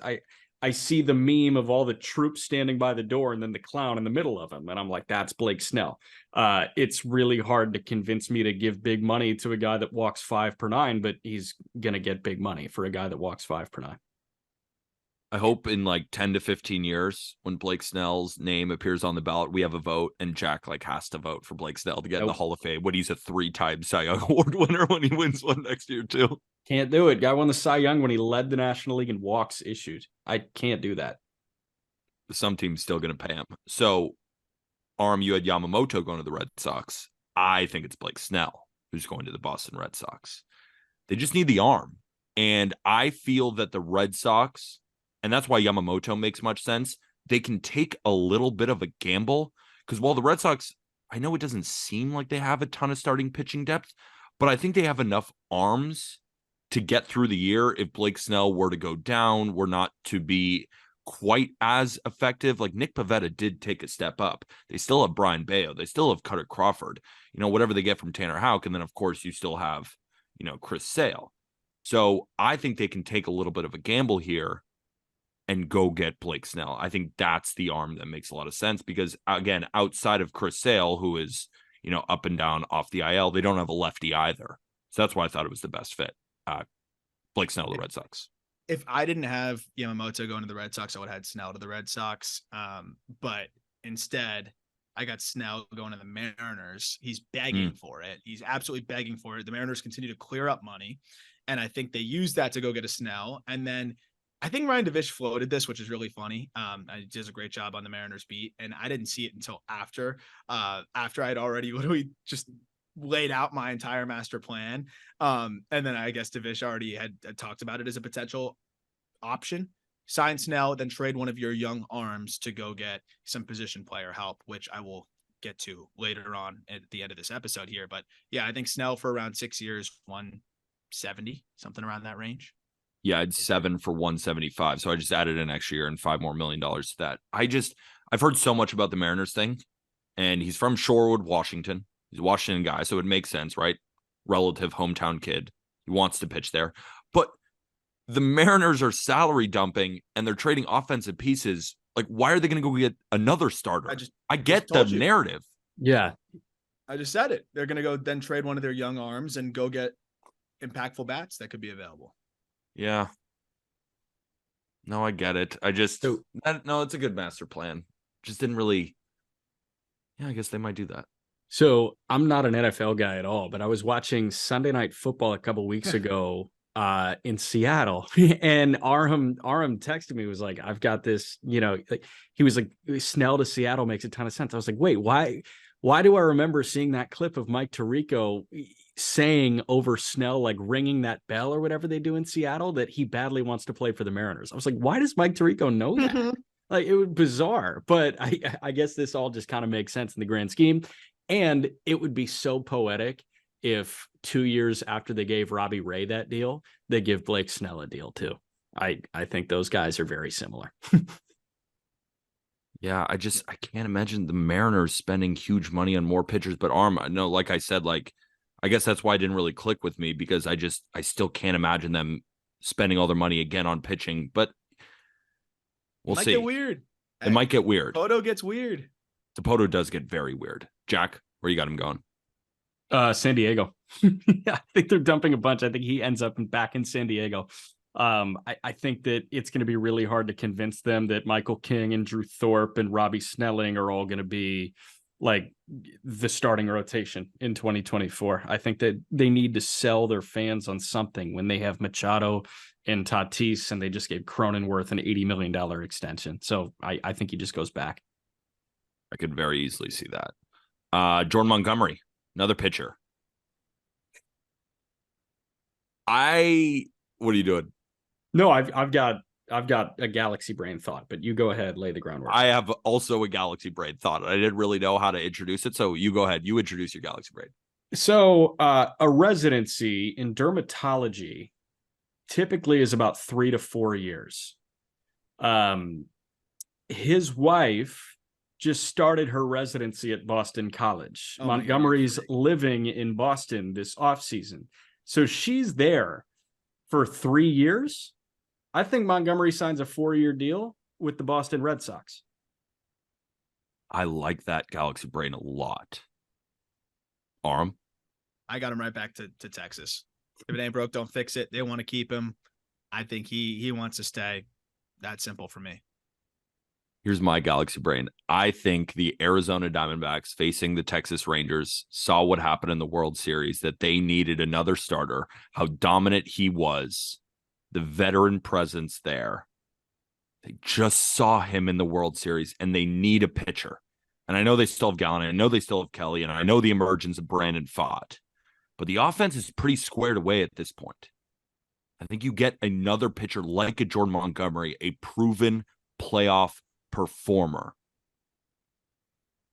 I see the meme of all the troops standing by the door and then the clown in the middle of him. And I'm like, that's Blake Snell. It's really hard to convince me to give big money to a guy that walks 5 per 9, but he's going to get big money for a guy that walks 5 per 9. I hope in like 10 to 15 years, when Blake Snell's name appears on the ballot, we have a vote and Jack has to vote for Blake Snell to get in the Hall of Fame when he's a 3-time Cy Young Award winner when he wins one next year too. Can't do it. Guy won the Cy Young when he led the National League in walks issued. I can't do that. Some team's still going to pay him. So, you had Yamamoto going to the Red Sox. I think it's Blake Snell who's going to the Boston Red Sox. They just need the arm. And I feel that the Red Sox, and that's why Yamamoto makes much sense, they can take a little bit of a gamble. Because while the Red Sox, I know it doesn't seem like they have a ton of starting pitching depth, but I think they have enough arms to get through the year. If Blake Snell were to go down, were not to be quite as effective. Like Nick Pivetta did take a step up. They still have Brian Bayo. They still have Cutter Crawford, whatever they get from Tanner Houck. And then of course you still have, Chris Sale. So I think they can take a little bit of a gamble here and go get Blake Snell. I think that's the arm that makes a lot of sense because again, outside of Chris Sale, who is, up and down off the IL, they don't have a lefty either. So that's why I thought it was the best fit. Blake Snell to the Red Sox. If I didn't have Yamamoto going to the Red Sox, I would have had Snell to the Red Sox. But instead, I got Snell going to the Mariners. He's begging for it. He's absolutely begging for it. The Mariners continue to clear up money. And I think they use that to go get a Snell. And then I think Ryan Devish floated this, which is really funny. He does a great job on the Mariners beat. And I didn't see it until after I'd already literally just laid out my entire master plan. And then I guess Devish already had talked about it as a potential option. Sign Snell, then trade one of your young arms to go get some position player help, which I will get to later on at the end of this episode here. But yeah, I think Snell for around 6 years, 170, something around that range. Yeah, I'd 7 for 175. So I just added an extra year and $5 more million to that. I've heard so much about the Mariners thing, and he's from Shorewood, Washington. He's a Washington guy, so it makes sense, right? Relative hometown kid. He wants to pitch there. But the Mariners are salary dumping, and they're trading offensive pieces. Like, why are they going to go get another starter? I get the narrative. Yeah. I just said it. They're going to go then trade one of their young arms and go get impactful bats that could be available. Yeah. No, I get it. I just no, it's a good master plan. Just didn't really. Yeah, I guess they might do that. So I'm not an NFL guy at all, but I was watching Sunday Night Football a couple weeks ago in Seattle, and Aram texted me, was like, "I've got this," like he was like, "Snell to Seattle makes a ton of sense." I was like, "Wait, why? Why do I remember seeing that clip of Mike Tirico saying over Snell, like ringing that bell or whatever they do in Seattle, that he badly wants to play for the Mariners?" I was like, "Why does Mike Tirico know that?" Like, it was bizarre, but I guess this all just kind of makes sense in the grand scheme. And it would be so poetic if 2 years after they gave Robbie Ray that deal, they give Blake Snell a deal too. I think those guys are very similar. Yeah, I can't imagine the Mariners spending huge money on more pitchers. But no, like I said, like I guess that's why it didn't really click with me, because I still can't imagine them spending all their money again on pitching. But we'll see. Get weird. It might get weird. Photo gets weird. Dipoto does get very weird. Jack, where you got him going? San Diego. Yeah, I think they're dumping a bunch. I think he ends up back in San Diego. I think that it's going to be really hard to convince them that Michael King and Drew Thorpe and Robbie Snelling are all going to be like the starting rotation in 2024. I think that they need to sell their fans on something when they have Machado and Tatis, and they just gave Cronenworth an $80 million extension. So I think he just goes back. I could very easily see that. Jordan Montgomery, another pitcher. What are you doing? No, I've got a galaxy brain thought, but you go ahead, lay the groundwork. I have also a galaxy brain thought. I didn't really know how to introduce it, so you go ahead. You introduce your galaxy brain. So a residency in dermatology typically is about 3 to 4 years. His wife just started her residency at Boston College. Montgomery's living in Boston this offseason. So she's there for 3 years. I think Montgomery signs a 4-year deal with the Boston Red Sox. I like that galaxy brain a lot. Aram? I got him right back to Texas. If it ain't broke, don't fix it. They want to keep him. I think he wants to stay. That's simple for me. Here's my galaxy brain. I think the Arizona Diamondbacks facing the Texas Rangers saw what happened in the World Series, that they needed another starter, how dominant he was, the veteran presence there. They just saw him in the World Series, and they need a pitcher. And I know they still have Gallen, I know they still have Kelly, and I know the emergence of Brandon Pfaadt. But the offense is pretty squared away at this point. I think you get another pitcher like a Jordan Montgomery, a proven playoff performer,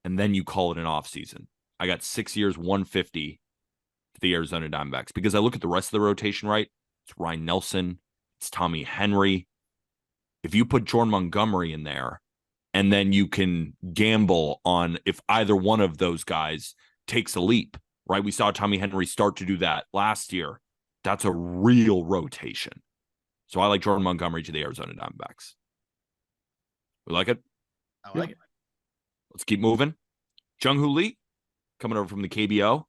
and then you call it an offseason. I got 6 years, 150 to the Arizona Diamondbacks, because I look at the rest of the rotation, right? It's Ryan Nelson, it's Tommy Henry. If you put Jordan Montgomery in there, and then you can gamble on if either one of those guys takes a leap, right? We saw Tommy Henry start to do that last year. That's a real rotation. So I like Jordan Montgomery to the Arizona Diamondbacks. We like it? I like it. Let's keep moving. Jung-Hoo Lee, coming over from the KBO.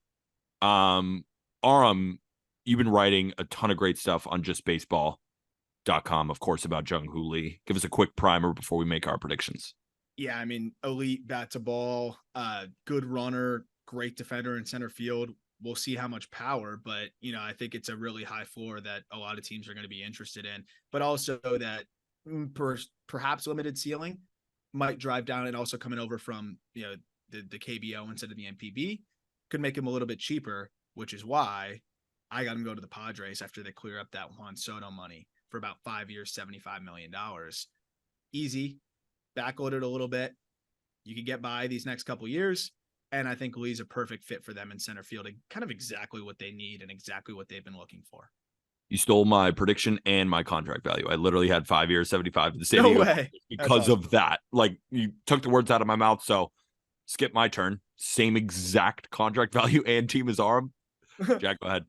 Aram, you've been writing a ton of great stuff on justbaseball.com, of course, about Jung-Hoo Lee. Give us a quick primer before we make our predictions. Yeah, I mean, elite bat to ball, good runner, great defender in center field. We'll see how much power, but, I think it's a really high floor that a lot of teams are going to be interested in, but also that perhaps limited ceiling might drive down, and also coming over from, the KBO instead of the MPB could make him a little bit cheaper, which is why I got him go to the Padres after they clear up that Juan Soto money for about 5 years, $75 million. Easy, backloaded a little bit. You could get by these next couple years. And I think Lee's a perfect fit for them in center field, and kind of exactly what they need and exactly what they've been looking for. You stole my prediction and my contract value. I literally had 5 years, 75 to the San No Diego way. because of that. Like, you took the words out of my mouth. So skip my turn. Same exact contract value and team as Aram. Jack, go ahead.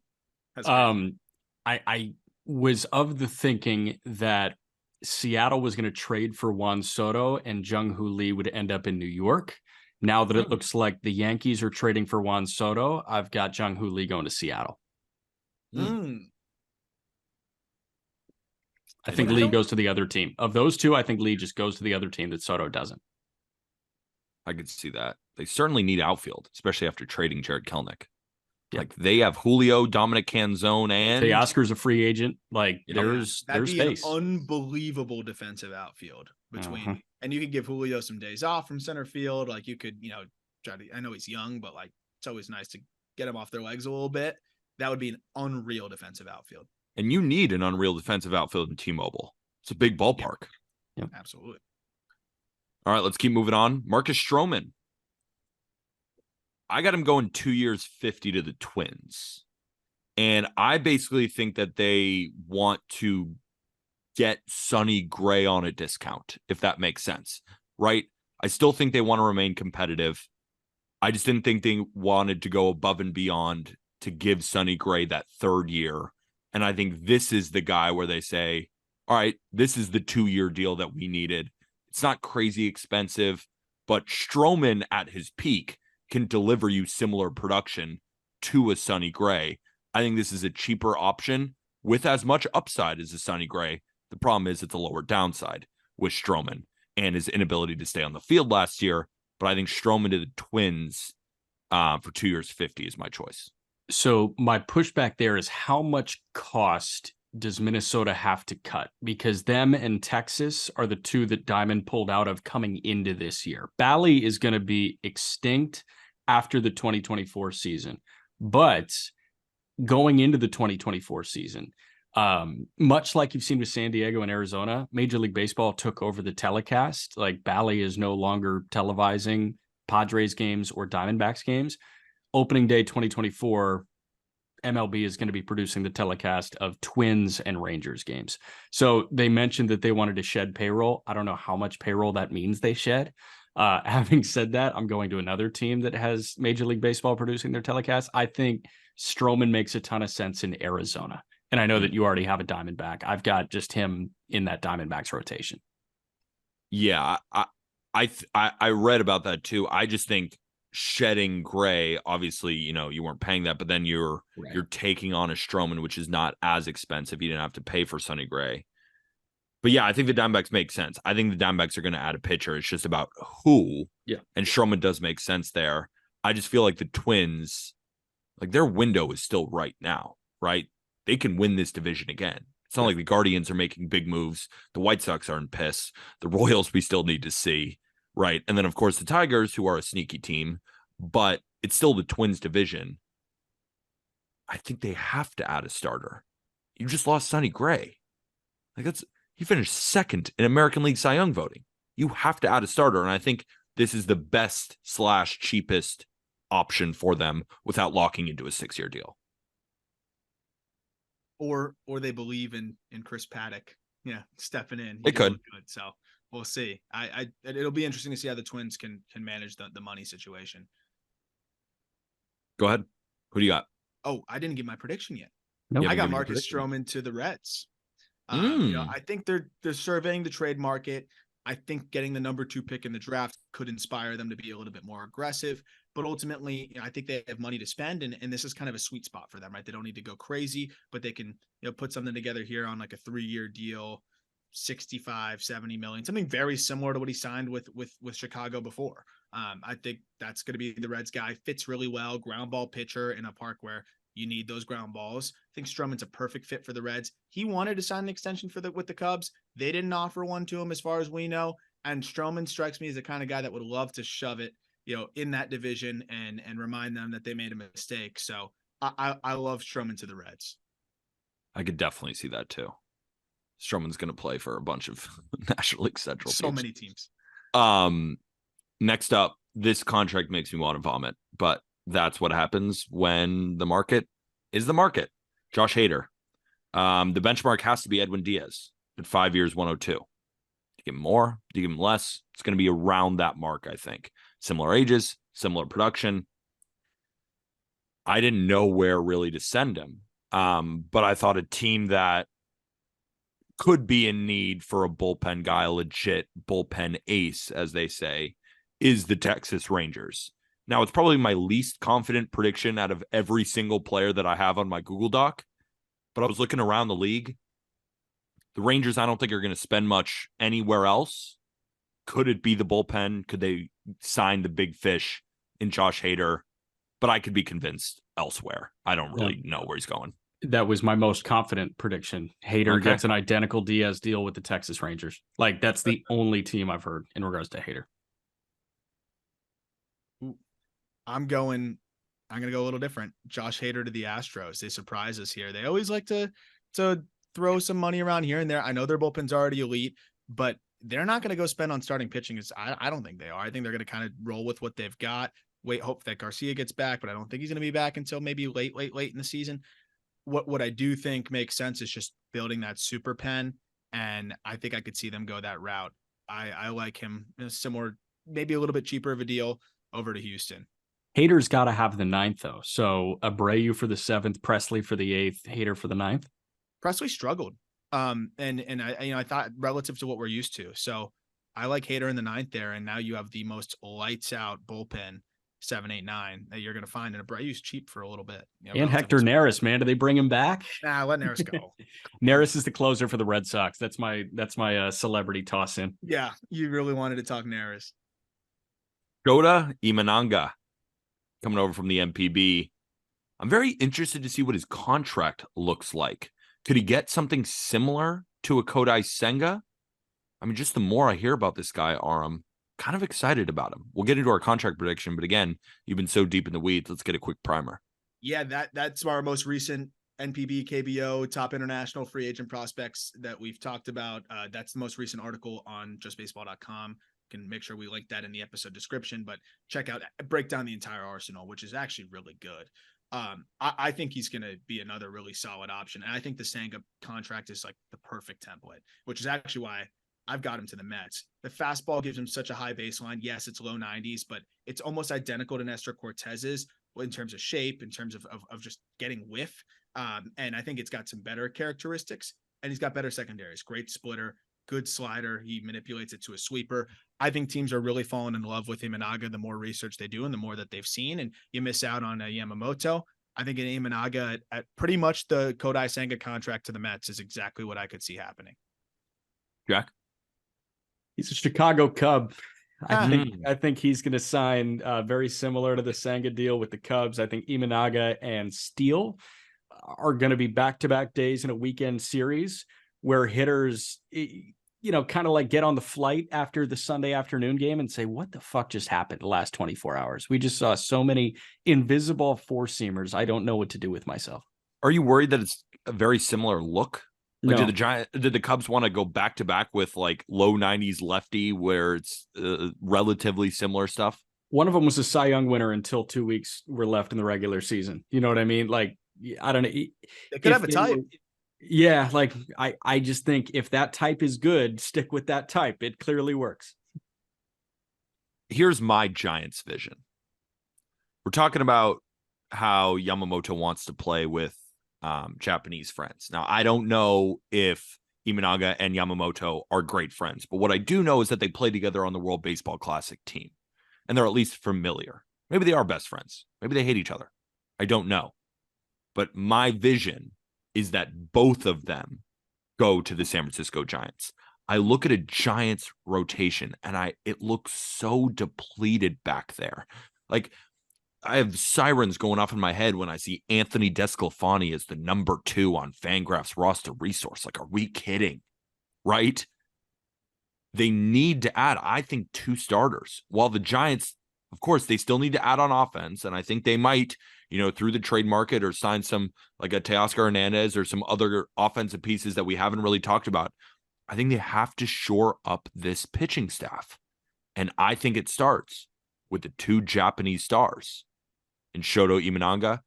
I was of the thinking that Seattle was going to trade for Juan Soto and Jung-Hoo Lee would end up in New York. Now that it looks like the Yankees are trading for Juan Soto, I've got Jung-Hoo Lee going to Seattle. I think Lee goes to the other team. Of those two, I think Lee just goes to the other team that Soto doesn't. I could see that. They certainly need outfield, especially after trading Jared Kelenic. Yeah. Like they have Julio, Dominic Canzone, and Teoscar's a free agent. Like there's space. An unbelievable defensive outfield between, and you could give Julio some days off from center field. Like you could, try to. I know he's young, but like it's always nice to get him off their legs a little bit. That would be an unreal defensive outfield. And you need an unreal defensive outfield in T-Mobile. It's a big ballpark. Yeah, absolutely. All right, let's keep moving on. Marcus Stroman. I got him going 2 years, 50 to the Twins. And I basically think that they want to get Sonny Gray on a discount, if that makes sense, right? I still think they want to remain competitive. I just didn't think they wanted to go above and beyond to give Sonny Gray that third year. And I think this is the guy where they say, all right, this is the 2-year deal that we needed. It's not crazy expensive, but Stroman at his peak can deliver you similar production to a Sonny Gray. I think this is a cheaper option with as much upside as a Sonny Gray. The problem is it's a lower downside with Stroman and his inability to stay on the field last year. But I think Stroman to the Twins for 2 years, 50 is my choice. So my pushback there is how much cost does Minnesota have to cut? Because them and Texas are the two that Diamond pulled out of coming into this year. Bally is going to be extinct after the 2024 season. But going into the 2024 season, much like you've seen with San Diego and Arizona, Major League Baseball took over the telecast. Like Bally is no longer televising Padres games or Diamondbacks games. Opening day 2024, MLB is going to be producing the telecast of Twins and Rangers games. So they mentioned that they wanted to shed payroll. I don't know how much payroll that means they shed. Having said that, I'm going to another team that has Major League Baseball producing their telecast. I think Stroman makes a ton of sense in Arizona. And I know that you already have a Diamondback. I've got just him in that Diamondbacks rotation. Yeah, I read about that too. I just think shedding Gray, obviously, you weren't paying that, but then you're taking on a Stroman, which is not as expensive. You didn't have to pay for Sonny Gray. But yeah, I think the Diamondbacks make sense. I think the Diamondbacks are going to add a pitcher. It's just about who. Yeah. And Stroman does make sense there. I just feel like the Twins, like their window is still right now, right? They can win this division again. It's not like the Guardians are making big moves. The White Sox aren't pissed. The Royals we still need to see, right? And then, of course, the Tigers, who are a sneaky team, but it's still the Twins division. I think they have to add a starter. You just lost Sonny Gray. He finished second in American League Cy Young voting. You have to add a starter, and I think this is the best / cheapest option for them without locking into a 6-year deal. Or they believe in Chris Paddock, stepping in. They could. Good, so we'll see. It'll be interesting to see how the Twins can manage the money situation. Go ahead. Who do you got? Oh, I didn't give my prediction yet. Nope. I got Marcus Stroman to the Reds. I think they're surveying the trade market. I think getting the number 2 pick in the draft could inspire them to be a little bit more aggressive. But ultimately, I think they have money to spend, and this is kind of a sweet spot for them, right? They don't need to go crazy, but they can put something together here on like a 3-year deal, 65, 70 million, something very similar to what he signed with Chicago before. I think that's going to be the Reds guy. Fits really well, ground ball pitcher in a park where you need those ground balls. I think Stroman's a perfect fit for the Reds. He wanted to sign an extension with the Cubs. They didn't offer one to him as far as we know. And Stroman strikes me as the kind of guy that would love to shove it, in that division and remind them that they made a mistake. So I love Stroman to the Reds. I could definitely see that too. Stroman's going to play for a bunch of National League Central teams. So many teams. Next up, this contract makes me want to vomit, but that's what happens when the market is the market. Josh Hader. The benchmark has to be Edwin Diaz at 5 years, 102. Do you give him more? Do you give him less? It's going to be around that mark, I think. Similar ages, similar production. I didn't know where really to send him. But I thought a team that could be in need for a bullpen guy, a legit bullpen ace, as they say, is the Texas Rangers. Now, it's probably my least confident prediction out of every single player that I have on my Google Doc, but I was looking around the league. The Rangers, I don't think are going to spend much anywhere else. Could it be the bullpen? Could they sign the big fish in Josh Hader? But I could be convinced elsewhere. I don't really know where he's going. That was my most confident prediction. Hader gets an identical Diaz deal with the Texas Rangers. Like, that's the only team I've heard in regards to Hader. I'm going to go a little different. Josh Hader to the Astros. They surprise us here. They always like to throw some money around here and there. I know their bullpen's already elite, but they're not going to go spend on starting pitching. I don't think they are. I think they're going to kind of roll with what they've got. Hope that Garcia gets back, but I don't think he's going to be back until maybe late in the season. What I do think makes sense is just building that super pen, and I think I could see them go that route. I like him similar, maybe a little bit cheaper of a deal over to Houston. Hader's got to have the 9th, though. So Abreu for the 7th, Presley for the 8th, Hader for the 9th. Presley struggled. And I thought relative to what we're used to. So I like Hader in the 9th there. And now you have the most lights out bullpen 7, 8, 9 that you're going to find. And Abreu's cheap for a little bit. And Hector Neris, man, do they bring him back? Nah, let Neris go. Neris is the closer for the Red Sox. That's my celebrity toss in. Yeah, you really wanted to talk Neris. Shota Imanaga coming over from the MPB. I'm very interested to see what his contract looks like. Could he get something similar to a Kodai Senga? I mean, just the more I hear about this guy, Aram, kind of excited about him. We'll get into our contract prediction, but again, you've been so deep in the weeds. Let's get a quick primer. Yeah, that's our most recent NPB KBO top international free agent prospects that we've talked about. That's the most recent article on justbaseball.com. Can make sure we link that in the episode description, but break down the entire arsenal, which is actually really good. I think he's going to be another really solid option. And I think the Senga contract is like the perfect template, which is actually why I've got him to the Mets. The fastball gives him such a high baseline. Yes, it's low 90s, but it's almost identical to Nestor Cortez's in terms of shape, in terms of just getting whiff. And I think it's got some better characteristics, and he's got better secondaries. Great splitter, good slider. He manipulates it to a sweeper. I think teams are really falling in love with Imanaga the more research they do and the more that they've seen. And you miss out on Yamamoto. I think an Imanaga at pretty much the Kodai Senga contract to the Mets is exactly what I could see happening. Jack? He's a Chicago Cub. I think he's going to sign very similar to the Senga deal with the Cubs. I think Imanaga and Steele are going to be back-to-back days in a weekend series where hitters, kind of like get on the flight after the Sunday afternoon game and say, what the fuck just happened the last 24 hours? We just saw so many invisible four-seamers. I don't know what to do with myself. Are you worried that it's a very similar look? Like, No. did the Cubs want to go back to back with like low 90s lefty where it's relatively similar stuff? One of them was a Cy Young winner until 2 weeks were left in the regular season. You know what I mean? Like, I don't know. They could have a type. Yeah, like I just think if that type is good, stick with that type. It clearly works. Here's my Giants vision. We're talking about how Yamamoto wants to play with Japanese friends. Now, I don't know if Imanaga and Yamamoto are great friends, but what I do know is that they play together on the World Baseball Classic team, and they're at least familiar. Maybe they are best friends. Maybe they hate each other. I don't know. But my vision is that both of them go to the San Francisco Giants. I look at a Giants rotation, and it looks so depleted back there. Like, I have sirens going off in my head when I see Anthony Desclafani as the number 2 on Fangraphs roster resource. Like, are we kidding? Right? They need to add, I think, 2 starters. While the Giants, of course, they still need to add on offense. And I think they might, through the trade market or sign some, like a Teoscar Hernandez or some other offensive pieces that we haven't really talked about. I think they have to shore up this pitching staff. And I think it starts with the 2 Japanese stars in Shota Imanaga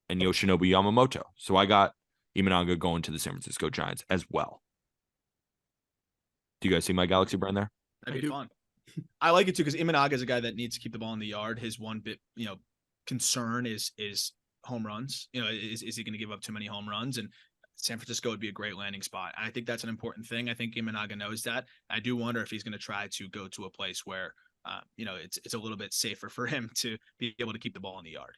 and Yoshinobu Yamamoto. So I got Imanaga going to the San Francisco Giants as well. Do you guys see my Galaxy brand there? That'd be fun. I like it too because Imanaga is a guy that needs to keep the ball in the yard. His one bit, concern is home runs. Is he going to give up too many home runs? And San Francisco would be a great landing spot. I think that's an important thing. I think Imanaga knows that. I do wonder if he's going to try to go to a place where it's a little bit safer for him to be able to keep the ball in the yard.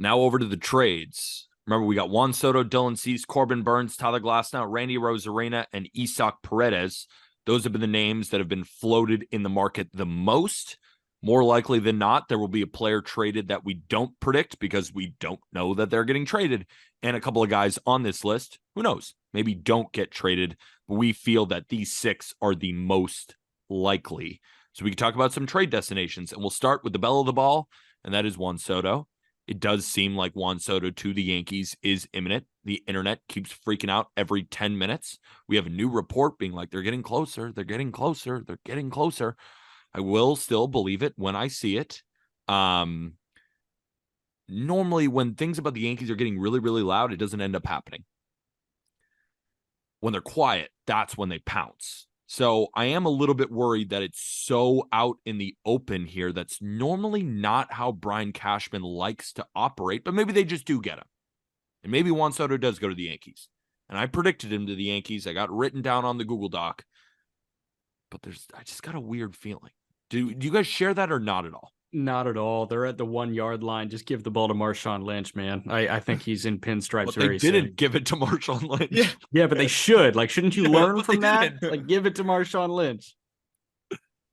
Now over to the trades. Remember, we got Juan Soto, Dylan Cease, Corbin Burns, Tyler Glasnow, Randy Rosarena, and Isaac Paredes. Those have been the names that have been floated in the market the most. More likely than not, there will be a player traded that we don't predict because we don't know that they're getting traded. And a couple of guys on this list, who knows, maybe don't get traded. But we feel that these 6 are the most likely. So we can talk about some trade destinations, and we'll start with the belle of the ball, and that is Juan Soto. It does seem like Juan Soto to the Yankees is imminent. The internet keeps freaking out every 10 minutes. We have a new report being like, they're getting closer. They're getting closer. They're getting closer. I will still believe it when I see it. Normally, when things about the Yankees are getting really, really loud, it doesn't end up happening. When they're quiet, that's when they pounce. So I am a little bit worried that it's so out in the open here. That's normally not how Brian Cashman likes to operate, but maybe they just do get him. And maybe Juan Soto does go to the Yankees. And I predicted him to the Yankees. I got written down on the Google Doc. But I just got a weird feeling. Do you guys share that or not at all? Not at all. They're at the 1 yard line. Just give the ball to Marshawn Lynch, man. I think he's in pinstripes. But very they didn't soon. give it to Marshawn Lynch. Yeah, but they should. Like, shouldn't you learn from that? Didn't. Like, give it to Marshawn Lynch.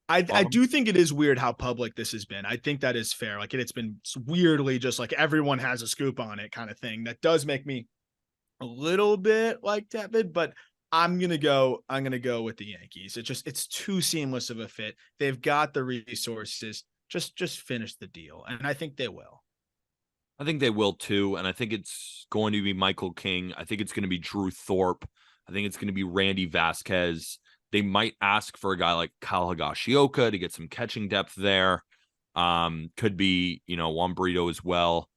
I do think it is weird how public this has been. I think that is fair. Like it's been weirdly just like everyone has a scoop on it kind of thing. That does make me a little bit like tepid, but I'm gonna go with the Yankees. It's too seamless of a fit. They've got the resources. Just finish the deal. And I think they will. I think they will too. And I think it's going to be Michael King. I think it's going to be Drew Thorpe. I think it's going to be Randy Vasquez. They might ask for a guy like Kyle Higashioka to get some catching depth there. Could be, Juan Brito as well.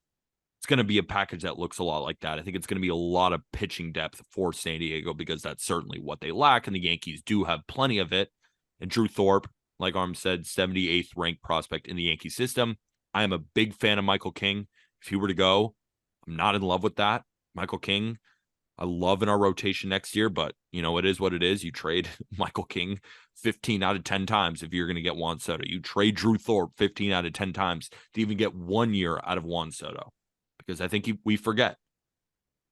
It's going to be a package that looks a lot like that. I think it's going to be a lot of pitching depth for San Diego because that's certainly what they lack. And the Yankees do have plenty of it. And Drew Thorpe, like Arm said, 78th ranked prospect in the Yankee system. I am a big fan of Michael King. If he were to go, I'm not in love with that. Michael King, I love in our rotation next year, but it is what it is. You trade Michael King 15 out of 10 times if you're going to get Juan Soto. You trade Drew Thorpe 15 out of 10 times to even get 1 year out of Juan Soto. Because I think we forget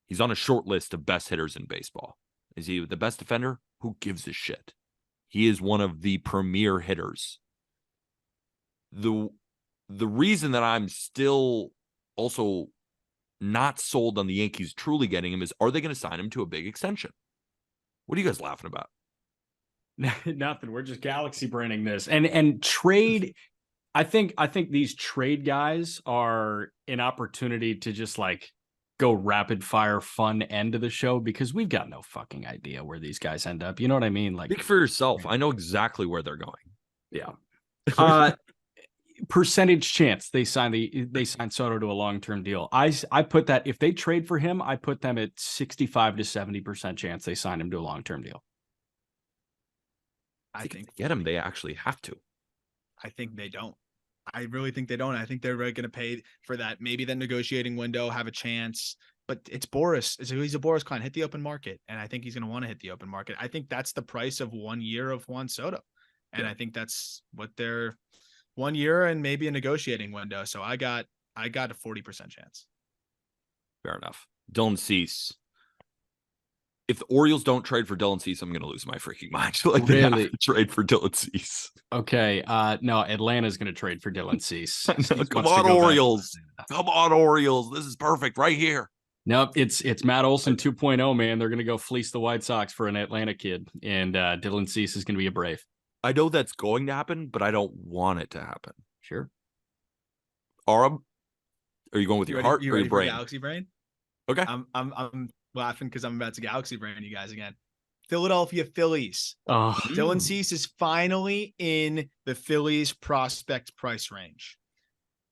he's on a short list of best hitters in baseball. Is he the best defender? Who gives a shit? He is one of the premier hitters. The reason that I'm still also not sold on the Yankees truly getting him is, are they going to sign him to a big extension? What are you guys laughing about? Nothing. We're just galaxy braining this. And trade. I think these trade guys are an opportunity to just like go rapid fire fun end of the show because we've got no fucking idea where these guys end up. You know what I mean? Like, speak for yourself. I know exactly where they're going. Yeah. Percentage chance they sign Soto to a long-term deal. I put that if they trade for him, I put them at 65 to 70% chance they sign him to a long-term deal. I think to get him, they actually have to. I think they don't. I really think they don't. I think they're really going to pay for that. Maybe the negotiating window, have a chance. But it's Boris. He's a Boris client. Hit the open market. And I think he's going to want to hit the open market. I think that's the price of 1 year of Juan Soto. And I think that's what they're 1 year and maybe a negotiating window. So I got a 40% chance. Fair enough. Dylan Cease. If the Orioles don't trade for Dylan Cease, I'm going to lose my freaking mind. Like they have to trade for Dylan Cease. Okay. No, Atlanta's going to trade for Dylan Cease. Come on, Orioles. Come on, Orioles. This is perfect right here. Nope, it's Matt Olson 2.0, man. They're going to go fleece the White Sox for an Atlanta kid, and Dylan Cease is going to be a Brave. I know that's going to happen, but I don't want it to happen. Sure. Aram, are you going with your heart or your brain? Galaxy brain. Okay. I'm laughing because I'm about to galaxy brain you guys again. Philadelphia Phillies. Oh, Dylan Cease is finally in the Phillies prospect price range.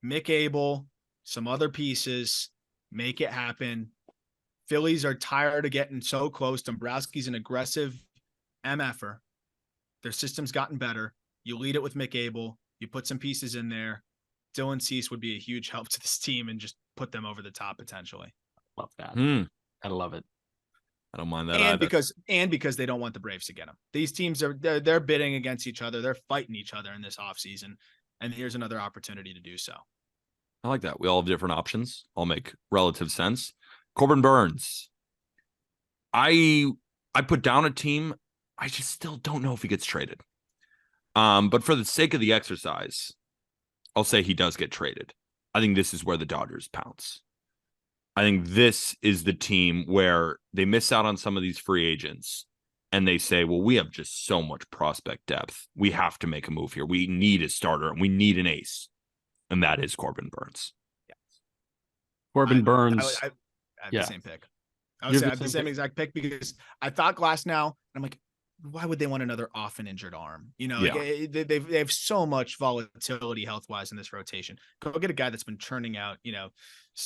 Mick Abel, some other pieces, make it happen. Phillies are tired of getting so close. Dombrowski's an aggressive MFer. Their system's gotten better. You lead it with Mick Abel. You put some pieces in there. Dylan Cease would be a huge help to this team and just put them over the top potentially. Love that. I love it. I don't mind that. And because they don't want the Braves to get them. These teams they're bidding against each other. They're fighting each other in this offseason. And here's another opportunity to do so. I like that. We all have different options. All make relative sense. Corbin Burns. I put down a team. I just still don't know if he gets traded. But for the sake of the exercise, I'll say he does get traded. I think this is where the Dodgers pounce. I think this is the team where they miss out on some of these free agents and they say, well, we have just so much prospect depth. We have to make a move here. We need a starter and we need an ace. And that is Corbin Burns. Yes. Corbin Burns. I have the same pick. I have the same exact pick because I thought Glass now. I'm like, why would they want another often injured arm? You know, they have so much volatility health-wise in this rotation. Go get a guy that's been churning out, you know,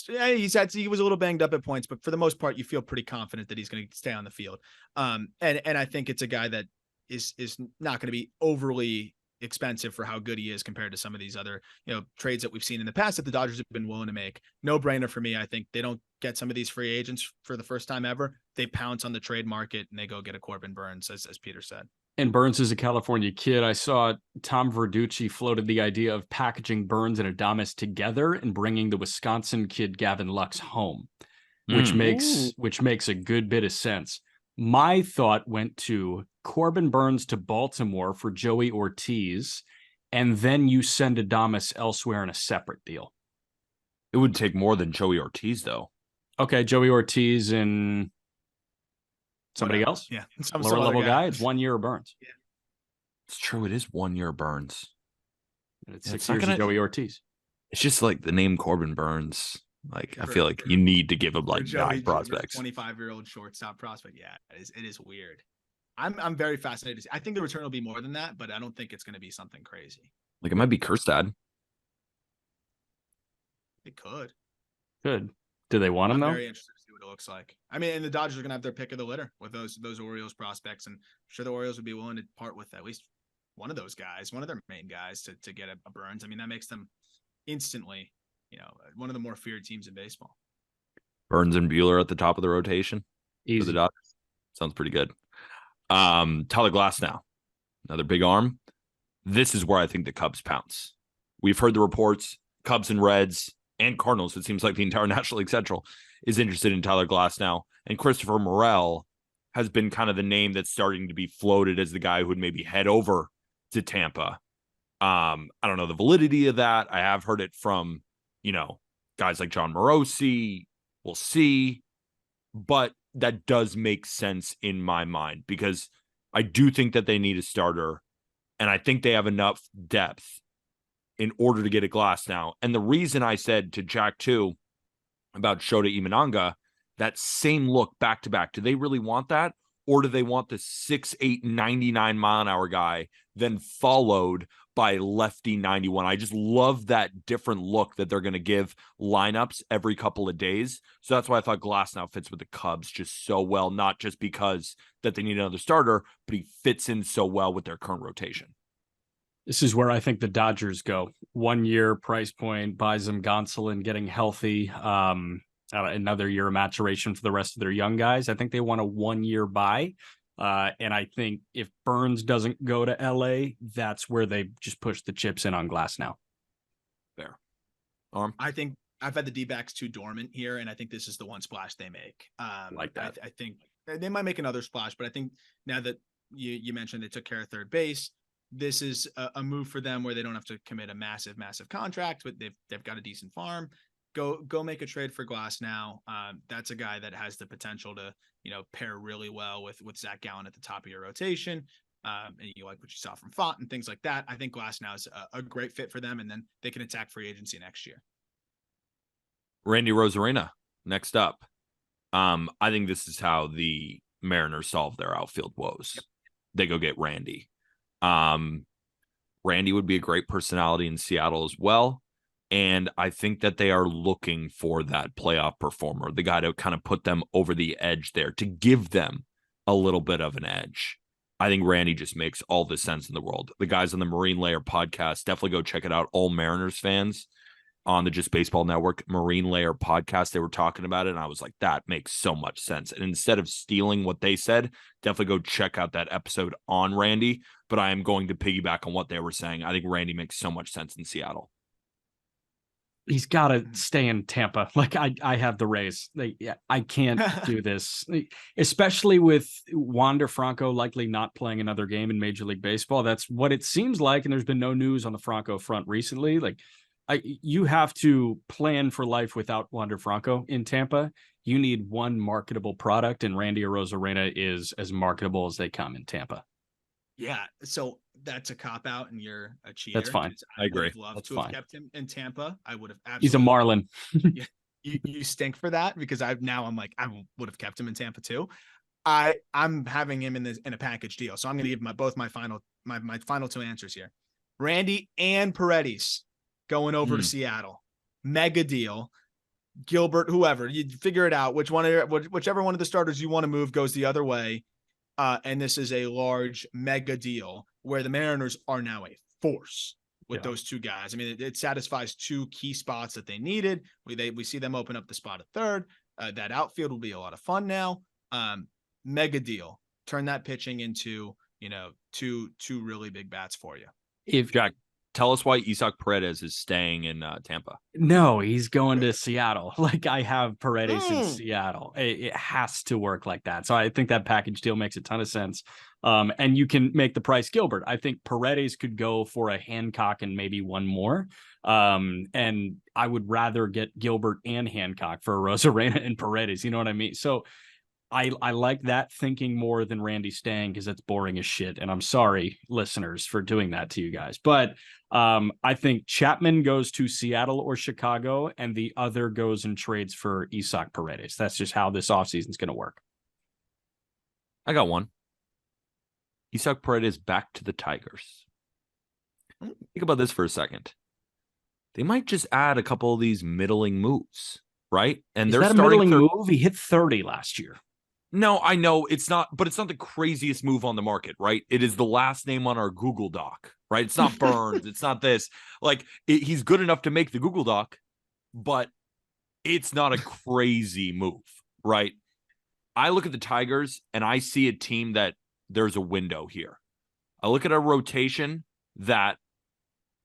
he was a little banged up at points, but for the most part, you feel pretty confident that he's going to stay on the field. And I think it's a guy that is not going to be overly expensive for how good he is compared to some of these other, you know, trades that we've seen in the past that the Dodgers have been willing to make. No brainer for me. I think they don't get some of these free agents for the first time ever. They pounce on the trade market and they go get a Corbin Burns, as Peter said. And Burns is a California kid. I saw Tom Verducci floated the idea of packaging Burns and Adames together and bringing the Wisconsin kid Gavin Lux home, which makes a good bit of sense. My thought went to Corbin Burns to Baltimore for Joey Ortiz, and then you send Adames elsewhere in a separate deal. It would take more than Joey Ortiz, though. Okay, Joey Ortiz and somebody else? Yeah. Lower level guy. It's 1 year of Burns. Yeah. It's true. It is 1 year Burns. And it's 6 years of Joey Ortiz. It's just like the name Corbin Burns. Like, I feel like you need to give him like Joey 9 prospects. 25-year-old shortstop prospect. Yeah, it is weird. I'm very fascinated to see. I think the return will be more than that, but I don't think it's going to be something crazy. Like, it might be Kjerstad. It could. Good. Do they want him though? I'm very interested to see what it looks like. I mean, and the Dodgers are going to have their pick of the litter with those Orioles prospects, and I'm sure the Orioles would be willing to part with at least one of those guys, one of their main guys, to get a Burns. I mean, that makes them instantly, you know, one of the more feared teams in baseball. Burns and Buehler at the top of the rotation. Easy. For the Dodgers. Sounds pretty good. Tyler Glasnow, another big arm. This is where I think the Cubs pounce. We've heard the reports, Cubs and Reds and Cardinals. It seems like the entire National League Central is interested in Tyler Glasnow. And Christopher Morel has been kind of the name that's starting to be floated as the guy who would maybe head over to Tampa. I don't know the validity of that. I have heard it from, you know, guys like John Morosi. We'll see. But that does make sense in my mind because I do think that they need a starter. And I think they have enough depth in order to get a Glasnow. And the reason I said to Jack too about Shota Imanaga, that same look back to back, do they really want that? Or do they want the 6'8", 99 mile an hour guy then followed by lefty 91? I just love that different look that they're going to give lineups every couple of days. So that's why I thought Glasnow fits with the Cubs just so well, not just because that they need another starter, but he fits in so well with their current rotation. This is where I think the Dodgers go. 1 year price point, buys them Gonsolin getting healthy. Another year of maturation for the rest of their young guys. I think they want a 1 year buy. And I think if Burns doesn't go to LA, that's where they just push the chips in on Glasnow. Fair. I think I've had the D-backs too dormant here, and I think this is the one splash they make. Like that. I think they might make another splash, but I think now that you mentioned they took care of third base, this is a move for them where they don't have to commit a massive contract, but they've got a decent farm. Go make a trade for Glasnow. That's a guy that has the potential to, you know, pair really well with Zach Gallen at the top of your rotation. And you like what you saw from Font and things like that. I think Glasnow is a great fit for them, and then they can attack free agency next year. Randy Rosarina, next up. I think this is how the Mariners solve their outfield woes. Yep. They go get Randy. Randy would be a great personality in Seattle as well. And I think that they are looking for that playoff performer, the guy to kind of put them over the edge there, to give them a little bit of an edge. I think Randy just makes all the sense in the world. The guys on the Marine Layer podcast, definitely go check it out. All Mariners fans on the Just Baseball Network Marine Layer podcast, they were talking about it, and I was like, that makes so much sense. And instead of stealing what they said, definitely go check out that episode on Randy. But I am going to piggyback on what they were saying. I think Randy makes so much sense in Seattle. He's got to stay in Tampa. Like I have the Rays. I can't do this, especially with Wander Franco likely not playing another game in Major League Baseball. That's what it seems like. And there's been no news on the Franco front recently. Like you have to plan for life without Wander Franco in Tampa. You need one marketable product, and Randy Arozarena is as marketable as they come in Tampa. Yeah, so that's a cop out, and you're a cheater. That's fine. I agree. Would have loved That's to fine. have kept him in Tampa. I would have He's a absolutely. Marlin. Yeah, you stink for that because I'm like I would have kept him in Tampa too. I'm having him in a package deal, so I'm going to give my final two answers here. Randy and Paredes going over to Seattle, mega deal. Gilbert, whoever, you figure it out. Whichever one of the starters you want to move goes the other way. And this is a large mega deal where the Mariners are now a force with those two guys. I mean, it satisfies two key spots that they needed. We see them open up the spot at third. That outfield will be a lot of fun now. Mega deal. Turn that pitching into, two really big bats for you. If Jack, tell us why Isaac Paredes is staying in Tampa. No, he's going to Seattle. Like I have Paredes in Seattle. It has to work like that. So I think that package deal makes a ton of sense. And you can make the price Gilbert. I think Paredes could go for a Hancock and maybe one more. And I would rather get Gilbert and Hancock for Arozarena and Paredes. You know what I mean? So I like that thinking more than Randy staying because it's boring as shit. And I'm sorry, listeners, for doing that to you guys. But I think Chapman goes to Seattle or Chicago, and the other goes and trades for Isaac Paredes. That's just how this offseason is going to work. I got one. Isaac Paredes back to the Tigers. Think about this for a second. They might just add a couple of these middling moves, right? And Is they're that a starting middling move? He hit 30 last year. No, I know it's not, but it's not the craziest move on the market, right? It is the last name on our Google Doc, right? It's not Burns. It's not this. Like, he's good enough to make the Google Doc, but it's not a crazy move, right? I look at the Tigers and I see a team that there's a window here. I look at a rotation that,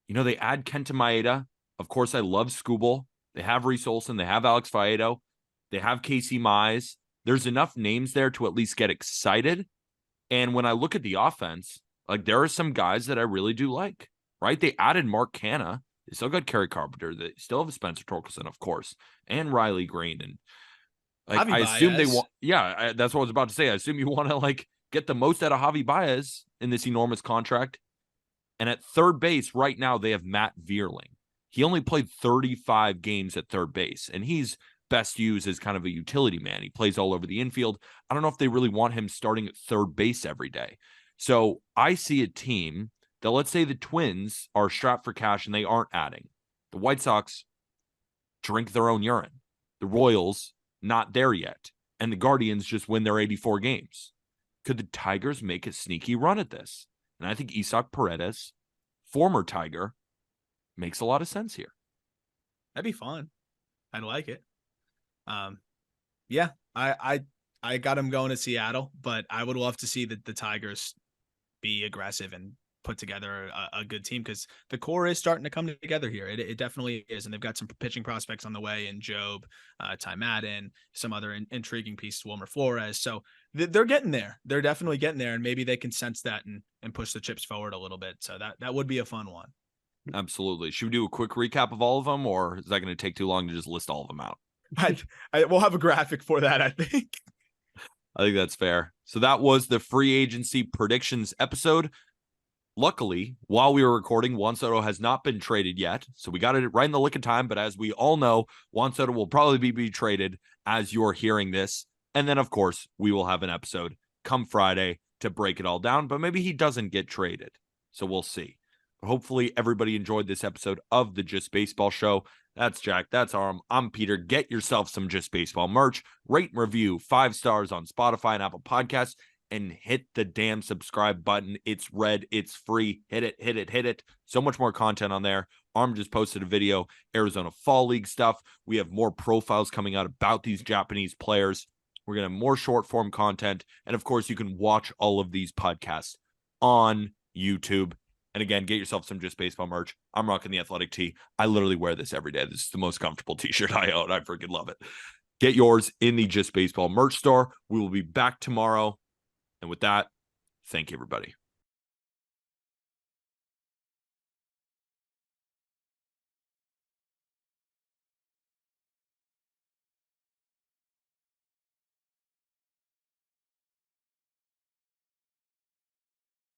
they add Kenta Maeda. Of course, I love Skubal. They have Reese Olson. They have Alex Faedo. They have Casey Mize. There's enough names there to at least get excited. And when I look at the offense, like there are some guys that I really do like, right? They added Mark Canha. They still got Kerry Carpenter. They still have Spencer Torkelson, of course, and Riley Green. And like, I assume they want, that's what I was about to say. I assume you want to get the most out of Javi Baez in this enormous contract. And at third base right now, they have Matt Vierling. He only played 35 games at third base, and he's best used as kind of a utility man. He plays all over the infield. I don't know if they really want him starting at third base every day. So I see a team that, let's say the Twins are strapped for cash and they aren't adding. The White Sox drink their own urine. The Royals, not there yet. And the Guardians just win their 84 games. Could the Tigers make a sneaky run at this? And I think Isaac Paredes, former Tiger, makes a lot of sense here. That'd be fun. I'd like it. I got him going to Seattle, but I would love to see the Tigers be aggressive and put together a good team because the core is starting to come together here. It definitely is, and they've got some pitching prospects on the way in Job, Ty Madden, some other intriguing pieces, Wilmer Flores. So they're getting there. They're definitely getting there, and maybe they can sense that and push the chips forward a little bit. So that would be a fun one. Absolutely. Should we do a quick recap of all of them, or is that going to take too long to just list all of them out? We'll have a graphic for that, I think. I think that's fair. So that was the free agency predictions episode. Luckily, while we were recording, Juan Soto has not been traded yet. So we got it right in the lick of time. But as we all know, Juan Soto will probably be traded as you're hearing this. And then, of course, we will have an episode come Friday to break it all down. But maybe he doesn't get traded. So we'll see. But hopefully, everybody enjoyed this episode of the Just Baseball Show. That's Jack. That's Arm. I'm Peter. Get yourself some Just Baseball merch. Rate and review 5 stars on Spotify and Apple Podcasts. And hit the damn subscribe button. It's red. It's free. Hit it, hit it, hit it. So much more content on there. Arm just posted a video, Arizona Fall League stuff. We have more profiles coming out about these Japanese players. We're going to have more short form content. And of course, you can watch all of these podcasts on YouTube. And again, get yourself some Just Baseball merch. I'm rocking the athletic tee. I literally wear this every day. This is the most comfortable t-shirt I own. I freaking love it. Get yours in the Just Baseball merch store. We will be back tomorrow. And with that, thank you, everybody.